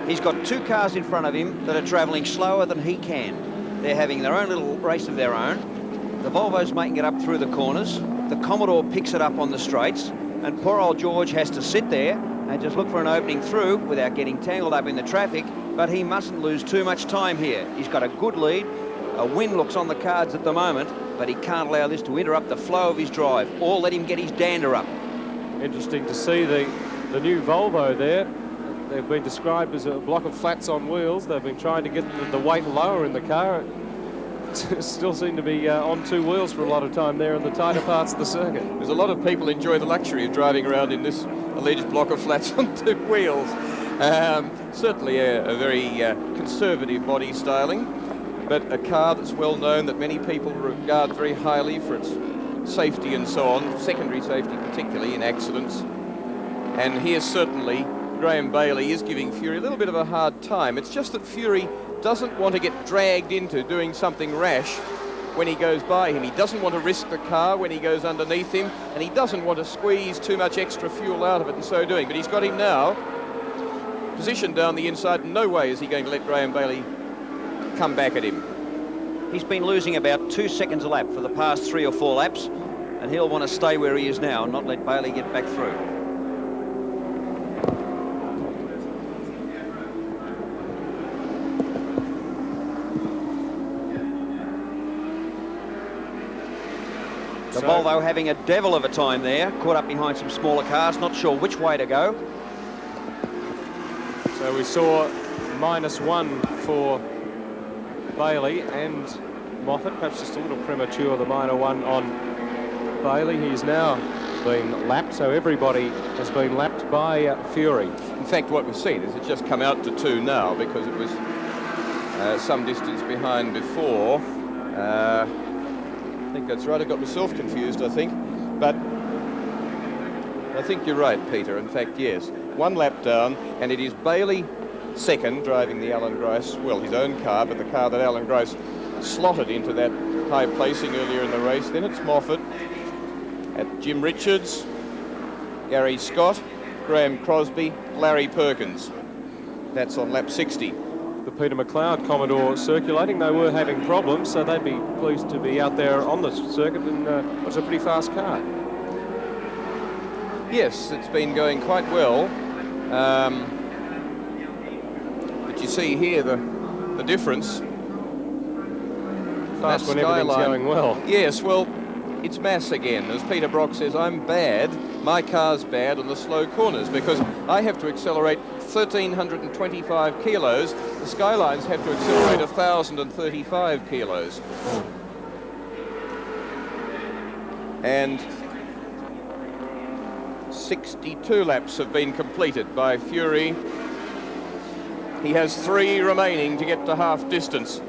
He's got 2 cars in front of him that are travelling slower than he can. They're having their own little race of their own. The Volvo's making it up through the corners. The Commodore picks it up on the straights, and poor old George has to sit there and just look for an opening through without getting tangled up in the traffic, but he mustn't lose too much time here. He's got a good lead. A win looks on the cards at the moment, but he can't allow this to interrupt the flow of his drive or let him get his dander up. Interesting to see the new Volvo there. They've been described as a block of flats on wheels. They've been trying to get the weight lower in the car. Still seem to be on 2 wheels for a lot of time there in the tighter parts of the circuit. There's a lot of people enjoy the luxury of driving around in this alleged block of flats on 2 wheels. Certainly a very conservative body styling, but a car that's well known, that many people regard very highly for its safety and so on, secondary safety particularly in accidents. And here certainly Graham Bailey is giving Fury a little bit of a hard time. It's just that Fury doesn't want to get dragged into doing something rash when he goes by him. He doesn't want to risk the car when he goes underneath him, and he doesn't want to squeeze too much extra fuel out of it in so doing. But he's got him now positioned down the inside. No way is he going to let Graham Bailey come back at him. He's been losing about 2 seconds a lap for the past 3 or 4 laps, and he'll want to stay where he is now and not let Bailey get back through. The Volvo having a devil of a time there, caught up behind some smaller cars, not sure which way to go. So we saw -1 for Bailey and Moffat, perhaps just a little premature, the -1 on Bailey. He's now been lapped, so everybody has been lapped by Fury. In fact, what we've seen is it's just come out to 2 now, because it was some distance behind before. I think that's right. I got myself confused, I think. But I think you're right, Peter. In fact, yes. 1 lap down, and it is Bailey second, driving the Alan Grice, well, his own car, but the car that Alan Grice slotted into that high placing earlier in the race. Then it's Moffat, at Jim Richards, Gary Scott, Graham Crosby, Larry Perkins. That's on lap 60. The Peter McLeod Commodore circulating. They were having problems, so they'd be pleased to be out there on the circuit, and it's a pretty fast car. Yes, it's been going quite well. But you see here the difference. Fast when everything's going well. Yes, well, it's mass again. As Peter Brock says, I'm bad, my car's bad on the slow corners because I have to accelerate 1,325 kilos. The Skylines have to accelerate 1,035 kilos. And 62 laps have been completed by Fury. He has 3 remaining to get to half distance.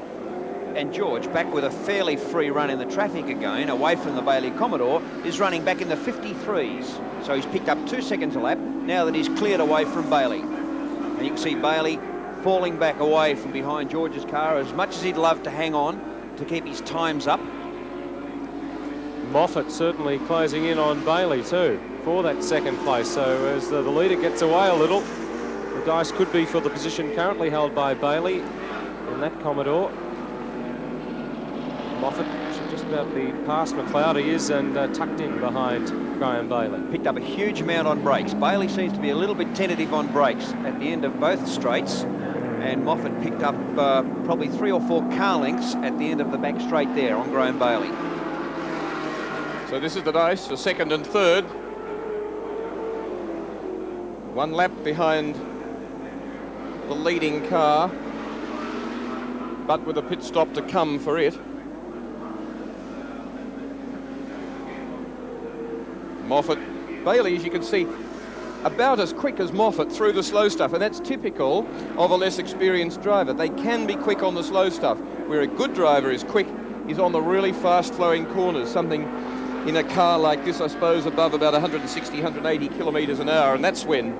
And George, back with a fairly free run in the traffic again, away from the Bailey Commodore, is running back in the 53s. So he's picked up 2 seconds a lap now that he's cleared away from Bailey. And you can see Bailey falling back away from behind George's car as much as he'd love to hang on to keep his times up. Moffat certainly closing in on Bailey too for that second place. So as the leader gets away a little, the dice could be for the position currently held by Bailey in that Commodore. Moffat should just about be past McLeod, he is, and tucked in behind Graham Bailey. Picked up a huge amount on brakes. Bailey seems to be a little bit tentative on brakes at the end of both straights, and Moffat picked up probably 3 or 4 car lengths at the end of the back straight there on Graham Bailey. So this is the dice for second and third. 1 lap behind the leading car, but with a pit stop to come for it. Moffat, Bailey, as you can see, about as quick as Moffat through the slow stuff, and that's typical of a less experienced driver. They can be quick on the slow stuff, where a good driver is quick is on the really fast-flowing corners, something in a car like this, I suppose, above about 160, 180 kilometres an hour, and that's when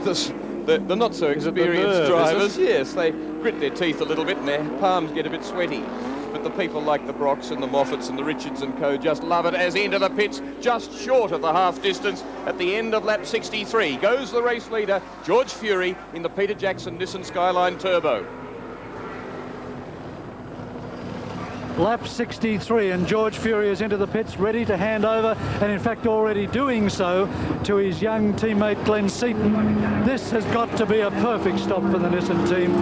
the not so experienced drivers, yes, they grit their teeth a little bit and their palms get a bit sweaty. But the people like the Brocks and the Moffats and the Richards and co just love it as into the pits, just short of the half distance at the end of lap 63. Goes the race leader, George Fury, in the Peter Jackson Nissan Skyline Turbo. Lap 63, and George Fury is into the pits, ready to hand over, and in fact already doing so to his young teammate Glenn Seaton. This has got to be a perfect stop for the Nissan team.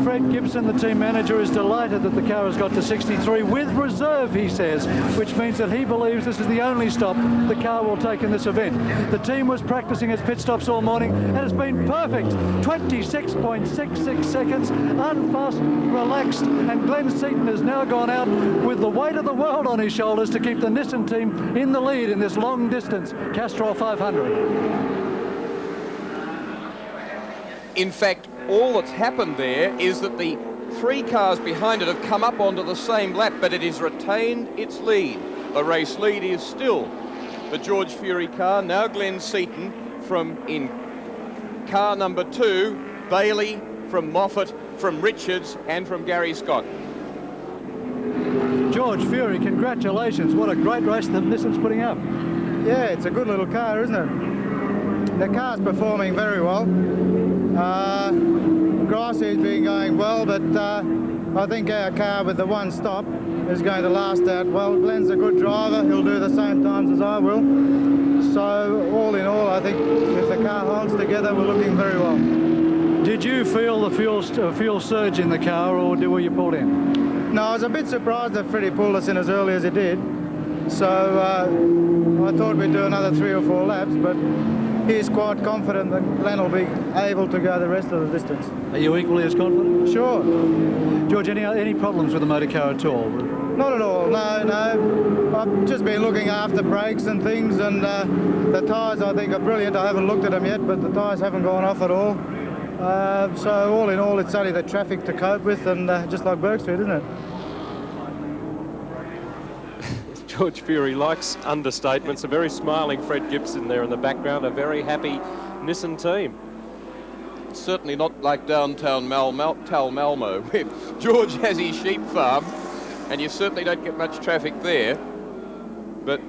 Fred Gibson, the team manager, is delighted that the car has got to 63 with reserve, he says, which means that he believes this is the only stop the car will take in this event. The team was practicing its pit stops all morning and it's been perfect. 26.66 seconds, unfussed, relaxed, and Glenn Seaton has now gone out with the weight of the world on his shoulders to keep the Nissan team in the lead in this long distance Castrol 500. In fact, all that's happened there is that the 3 cars behind it have come up onto the same lap, but it has retained its lead. The race lead is still the George Fury car. Now Glenn Seaton from in car number 2, Bailey from Moffat, from Richards and from Gary Scott. George Fury, congratulations. What a great race the Nissan's putting up. Yeah, it's a good little car, isn't it? The car's performing very well. Grassy's been going well, but I think our car with the 1 stop is going to last out well. Glenn's a good driver. He'll do the same times as I will. So all in all, I think if the car holds together, we're looking very well. Did you feel the fuel surge in the car, or were you pulled in? No, I was a bit surprised that Freddie pulled us in as early as he did. So I thought we'd do another 3 or 4 laps, but he's quite confident that Glenn will be able to go the rest of the distance. Are you equally as confident? Sure. George, any problems with the motor car at all? Not at all, no. I've just been looking after brakes and things, and the tyres I think are brilliant. I haven't looked at them yet, but the tyres haven't gone off at all. So all in all, it's only the traffic to cope with, and just like Burke Street, isn't it? George Fury likes understatements. A very smiling Fred Gibson there in the background, a very happy Nissan team. It's certainly not like downtown Malmo, where George has his sheep farm, and you certainly don't get much traffic there. But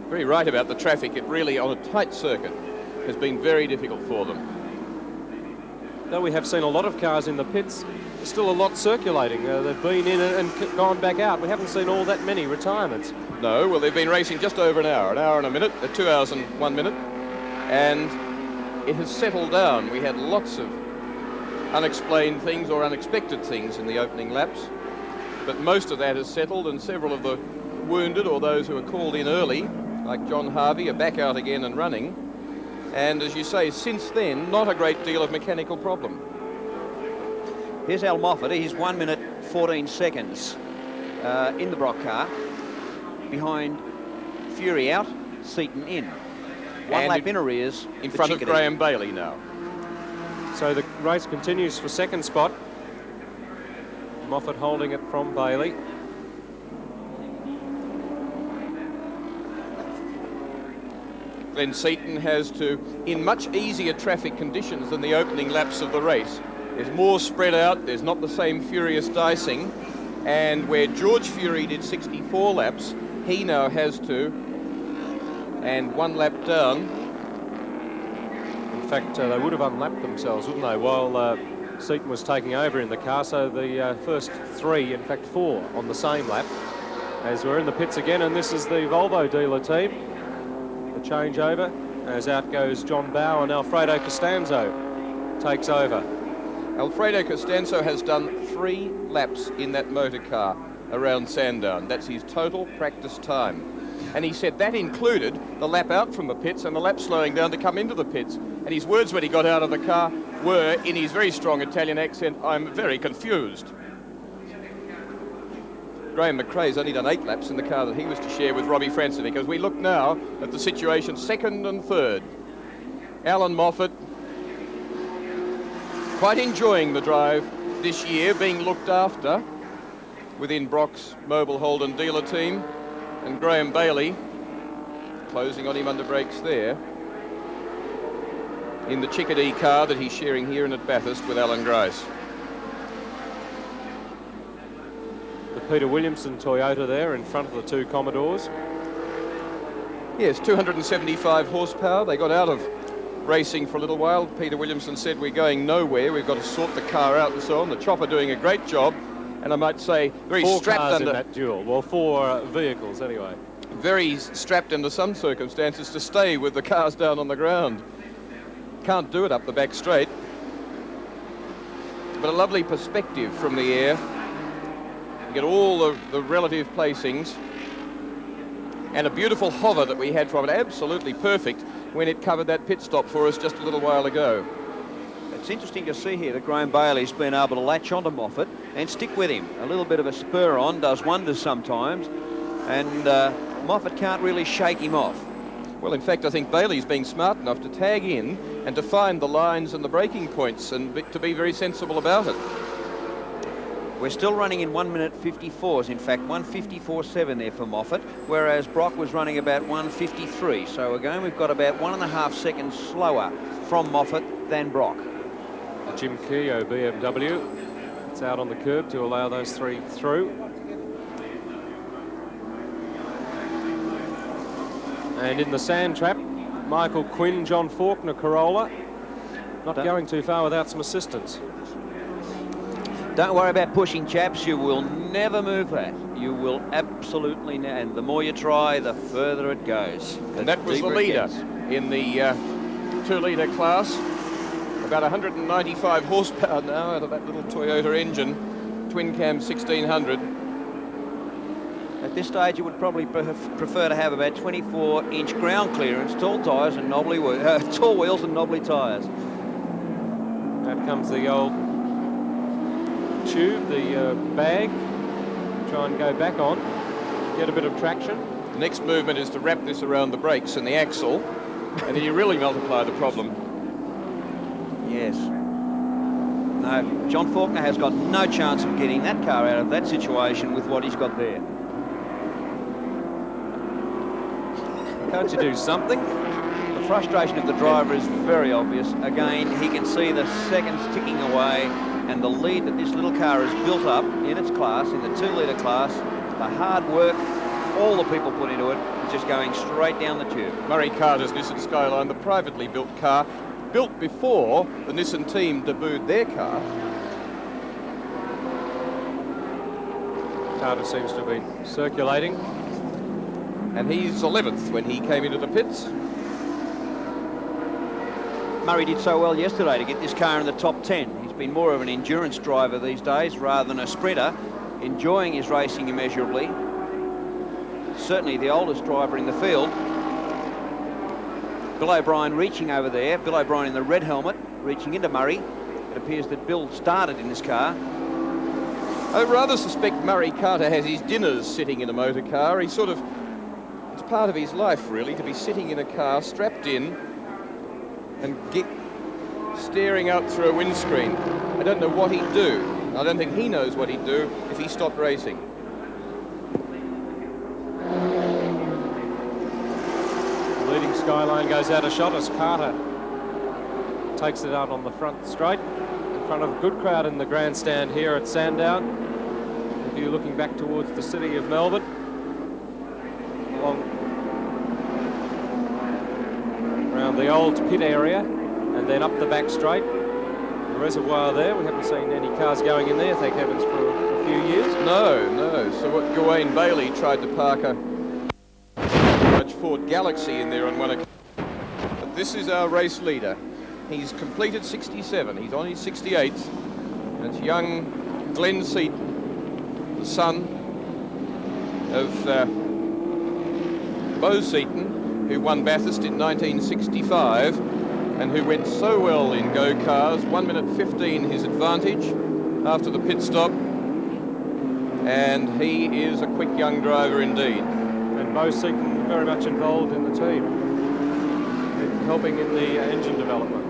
very right about the traffic. It really, on a tight circuit, has been very difficult for them. Though we have seen a lot of cars in the pits, there's still a lot circulating. They've been in and gone back out. We haven't seen all that many retirements. No, well, they've been racing just over an hour and a minute, 2 hours and 1 minute, and it has settled down. We had lots of unexplained things or unexpected things in the opening laps, but most of that has settled, and several of the wounded or those who are called in early, like John Harvey, are back out again and running. And as you say, since then, not a great deal of mechanical problem. Here's Al Moffat. He's 1 minute 14 seconds in the Brock car. Behind Fury out, Seaton in. One lap in arrears. In front of Graham Bailey now. So the race continues for second spot. Moffat holding it from Bailey. Glenn Seaton has to, in much easier traffic conditions than the opening laps of the race. There's more spread out, there's not the same furious dicing, and where George Fury did 64 laps, he now has to, and 1 lap down. In fact, they would have unlapped themselves, wouldn't they, while Seaton was taking over in the car. So the first 3, in fact 4, on the same lap. As we're in the pits again, and this is the Volvo dealer team. The changeover, as out goes John Bowe, and Alfredo Costanzo takes over. Alfredo Costanzo has done 3 laps in that motor car around Sandown. That's his total practice time. And he said that included the lap out from the pits and the lap slowing down to come into the pits. And his words when he got out of the car were, in his very strong Italian accent, "I'm very confused." Graham McRae's only done 8 laps in the car that he was to share with Robbie Francinick, as we look now at the situation 2nd and 3rd. Alan Moffat quite enjoying the drive this year, being looked after within Brock's Mobile Holden dealer team, and Graham Bailey closing on him under brakes there in the Chickadee car that he's sharing here in at Bathurst with Alan Grice. The Peter Williamson Toyota there in front of the 2 Commodores. Yes, 275 horsepower. They got out of racing for a little while. Peter Williamson said, "We're going nowhere. We've got to sort the car out," and so on. The chopper doing a great job, and I might say very 4 strapped cars under in that duel. Well, 4 vehicles anyway. Very strapped under some circumstances to stay with the cars down on the ground. Can't do it up the back straight. But a lovely perspective from the air. You get all of the relative placings, and a beautiful hover that we had from it. Absolutely perfect when it covered that pit stop for us just a little while ago. It's interesting to see here that Graham Bailey's been able to latch onto Moffat and stick with him. A little bit of a spur on does wonders sometimes, and Moffat can't really shake him off. Well, in fact, I think Bailey's being smart enough to tag in and to find the lines and the braking points and to be very sensible about it. We're still running in 1 minute 54s, in fact 1:54.7 there for Moffat, whereas Brock was running about 1:53. So again, we've got about 1.5 seconds slower from Moffat than Brock. The Jim Keogh BMW. It's out on the curb to allow those 3 through. And in the sand trap, Michael Quinn, John Faulkner Corolla. Not going too far without some assistance. Don't worry about pushing, chaps. You will never move that. You will absolutely never. And the more you try, the further it goes. And that was the leader in the 2-litre class. About 195 horsepower now out of that little Toyota engine, twin cam 1600. At this stage, you would probably prefer to have about 24-inch ground clearance, tall tyres and knobbly tall wheels and knobbly tyres. Out comes the old tube, the bag. Try and go back on, get a bit of traction. The next movement is to wrap this around the brakes and the axle, and then you really multiply the problem. Yes. No, John Faulkner has got no chance of getting that car out of that situation with what he's got there. Can't you do something? The frustration of the driver is very obvious. Again, he can see the seconds ticking away, and the lead that this little car has built up in its class, in the 2-litre class, the hard work all the people put into it, is just going straight down the tube. Murray Carter's Nissan Skyline, the privately built car, built before the Nissan team debuted their car. Carter seems to be circulating. And he's 11th when he came into the pits. Murray did so well yesterday to get this car in the top 10. He's been more of an endurance driver these days rather than a sprinter, enjoying his racing immeasurably. Certainly the oldest driver in the field. Bill O'Brien reaching over there. Bill O'Brien in the red helmet, reaching into Murray. It appears that Bill started in this car. I rather suspect Murray Carter has his dinners sitting in a motor car. He sort of, it's part of his life really, to be sitting in a car, strapped in, and staring out through a windscreen. I don't know what he'd do. I don't think he knows what he'd do if he stopped racing. The leading Skyline goes out of shot as Carter takes it out on the front straight in front of a good crowd in the grandstand here at Sandown. If you're looking back towards the city of Melbourne, around the old pit area and then up the back straight. The reservoir there, we haven't seen any cars going in there, thank heavens, for a few years. No. So what Gawain Bailey tried to park a large Ford Galaxy in there on one occasion. But this is our race leader. He's completed 67. He's on his 68th. And it's young Glenn Seaton, the son of Bo Seaton, who won Bathurst in 1965 and who went so well in go-cars. 1 minute 15 his advantage after the pit stop, and he is a quick young driver indeed. And Bo Seaton very much involved in the team, helping in the engine development.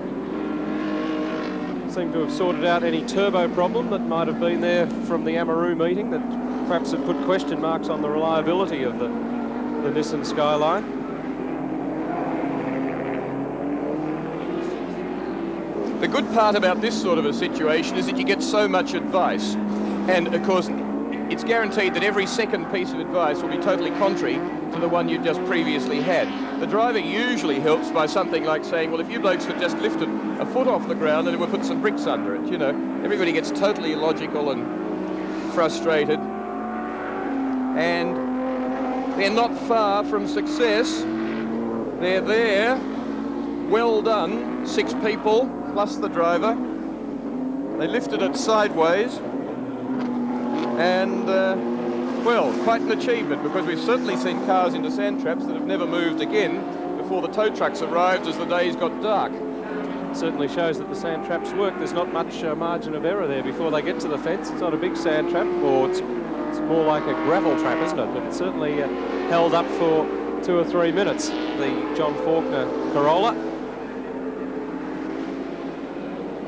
Seem to have sorted out any turbo problem that might have been there from the Amaroo meeting that perhaps had put question marks on the reliability of the Nissan Skyline. The good part about this sort of a situation is that you get so much advice, and of course it's guaranteed that every second piece of advice will be totally contrary to the one you just previously had. The driver usually helps by something like saying, well, if you blokes had just lifted a foot off the ground and we'll put some bricks under it, you know. Everybody gets totally illogical and frustrated, and they're not far from success. They're there. Well done, 6 people plus the driver. They lifted it sideways, and well, quite an achievement, because we've certainly seen cars into sand traps that have never moved again before the tow trucks arrived as the days got dark. It certainly shows that the sand traps work. There's not much margin of error there before they get to the fence. It's not a big sand trap, or it's more like a gravel trap, isn't it? But it certainly held up for 2 or 3 minutes. The John Faulkner Corolla.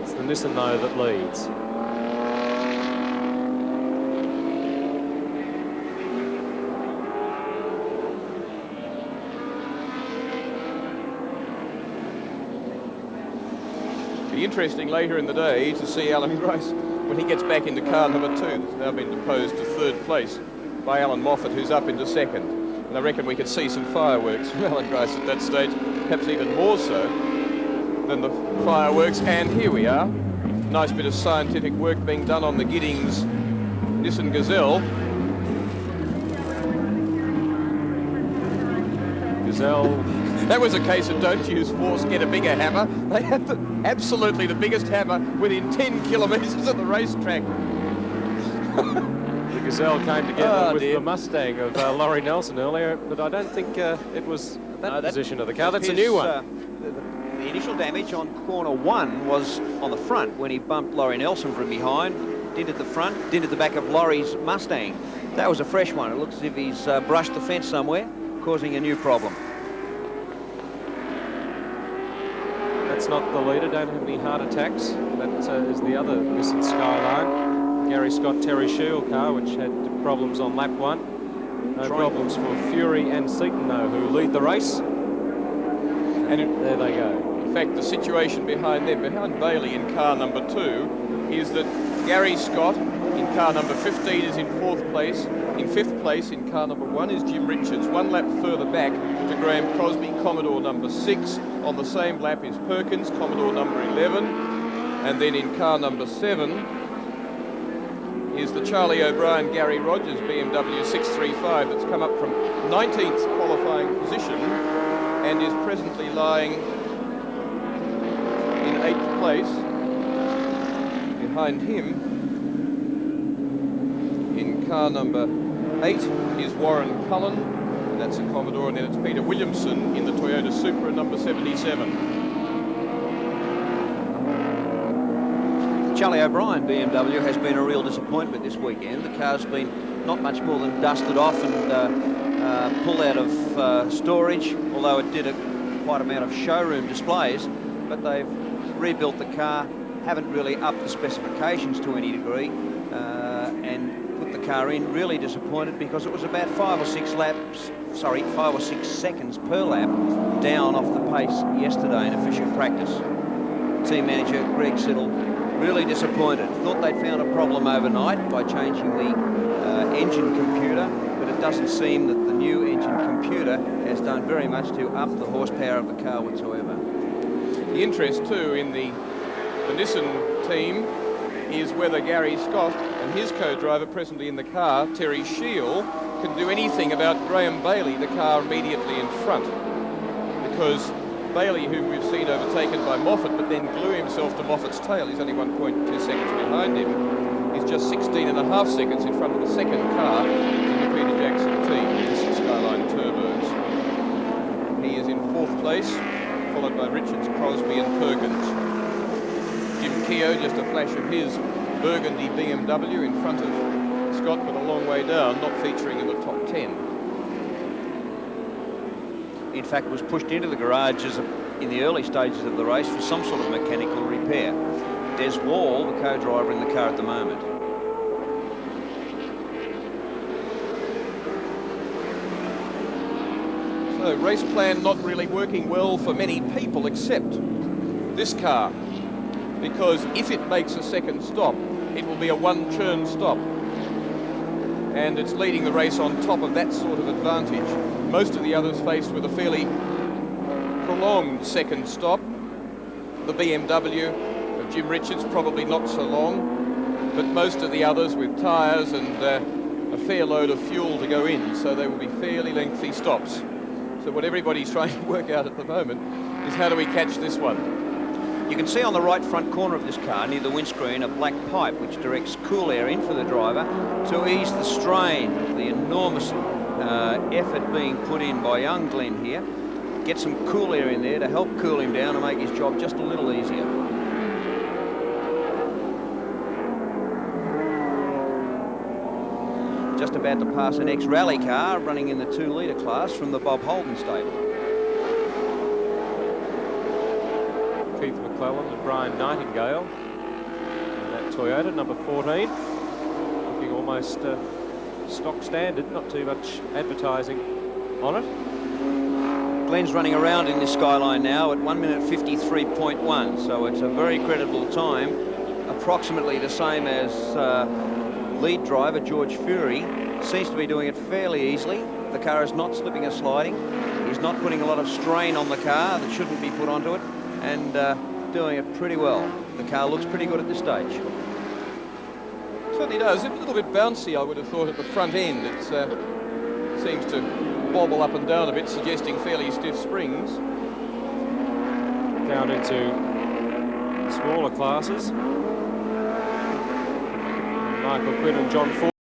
It's the Nissan, though, that leads. It'll be interesting later in the day to see Alan Grice when he gets back into car number 2. That's now been deposed to 3rd place by Alan Moffat, who's up into 2nd. And I reckon we could see some fireworks from Alan Grice at that stage, perhaps even more so than the fireworks. And here we are. Nice bit of scientific work being done on the Giddings Nissan Gazelle. Gazelle. That was a case of don't use force, get a bigger hammer. They had absolutely the biggest hammer within 10 kilometres of the racetrack. The Gazelle came together with the Mustang of Laurie Nelson earlier, but I don't think it was that position of the car. That's a new one. The initial damage on corner 1 was on the front when he bumped Laurie Nelson from behind, dented the front, dented the back of Laurie's Mustang. That was a fresh one. It looks as if he's brushed the fence somewhere, causing a new problem. That's not the leader, don't have any heart attacks. That is the other Nissan Skyline. Gary Scott Terry Shield car, which had problems on lap 1. No problems for Fury and Seaton, though, who lead the race. And there they go. In fact, the situation behind them, behind Bailey in car number 2, is that Gary Scott in car number 15 is in 4th place. In 5th place in car number 1 is Jim Richards. 1 lap further back to Graham Crosby, Commodore number 6. On the same lap is Perkins, Commodore number 11. And then in car number 7 is the Charlie O'Brien Gary Rogers BMW 635 that's come up from 19th qualifying position and is presently lying in 8th place. Behind him in car number 8 is Warren Cullen, and that's a Commodore, and then it's Peter Williamson in the Toyota Supra number 77. Charlie O'Brien BMW has been a real disappointment this weekend. The car's been not much more than dusted off and pulled out of storage, although it did quite amount of showroom displays, but they've rebuilt the car, haven't really upped the specifications to any degree, and put the car in. Really disappointed because it was about 5 or 6 seconds per lap down off the pace yesterday in official practice. Team manager Greg Siddle really disappointed. Thought they'd found a problem overnight by changing the engine computer, but it doesn't seem that the new engine computer has done very much to up the horsepower of the car whatsoever. The interest too in the Nissan team is whether Gary Scott and his co-driver presently in the car, Terry Shield, can do anything about Graham Bailey, the car immediately in front. Because Bailey, whom we've seen overtaken by Moffat, but then glue himself to Moffat's tail, he's only 1.2 seconds behind him. He's just 16.5 seconds in front of the second car in the Peter Jackson team, the Skyline Turbos. He is in 4th place, followed by Richards, Crosby and Perkins. Jim Keogh, just a flash of his burgundy BMW in front of Scott, but a long way down, not featuring in the top 10. In fact, was pushed into the garage in the early stages of the race for some sort of mechanical repair. Des Wall, the co-driver in the car at the moment. So race plan not really working well for many people except this car, because if it makes a second stop, it will be a one-turn stop. And it's leading the race on top of that sort of advantage. Most of the others faced with a fairly prolonged second stop. The BMW of Jim Richards probably not so long, but most of the others with tyres and a fair load of fuel to go in, so they will be fairly lengthy stops. So what everybody's trying to work out at the moment is how do we catch this one? You can see on the right front corner of this car, near the windscreen, a black pipe which directs cool air in for the driver to ease the strain of the enormous effort being put in by young Glenn here. Get some cool air in there to help cool him down and make his job just a little easier. Just about to pass an ex-rally car running in the 2-litre class from the Bob Holden stable. Keith McClellan and Brian Nightingale. And that Toyota, number 14. Looking almost stock standard, not too much advertising on it. Glenn's running around in this Skyline now at 1 minute 53.1, so it's a very credible time, approximately the same as lead driver George Fury. Seems to be doing it fairly easily. The car is not slipping or sliding. He's not putting a lot of strain on the car that shouldn't be put onto it, and doing it pretty well. The car looks pretty good at this stage. Certainly does. A little bit bouncy, I would have thought, at the front end. It seems to bobble up and down a bit, suggesting fairly stiff springs. Down into smaller classes. Michael Quinn and John Ford.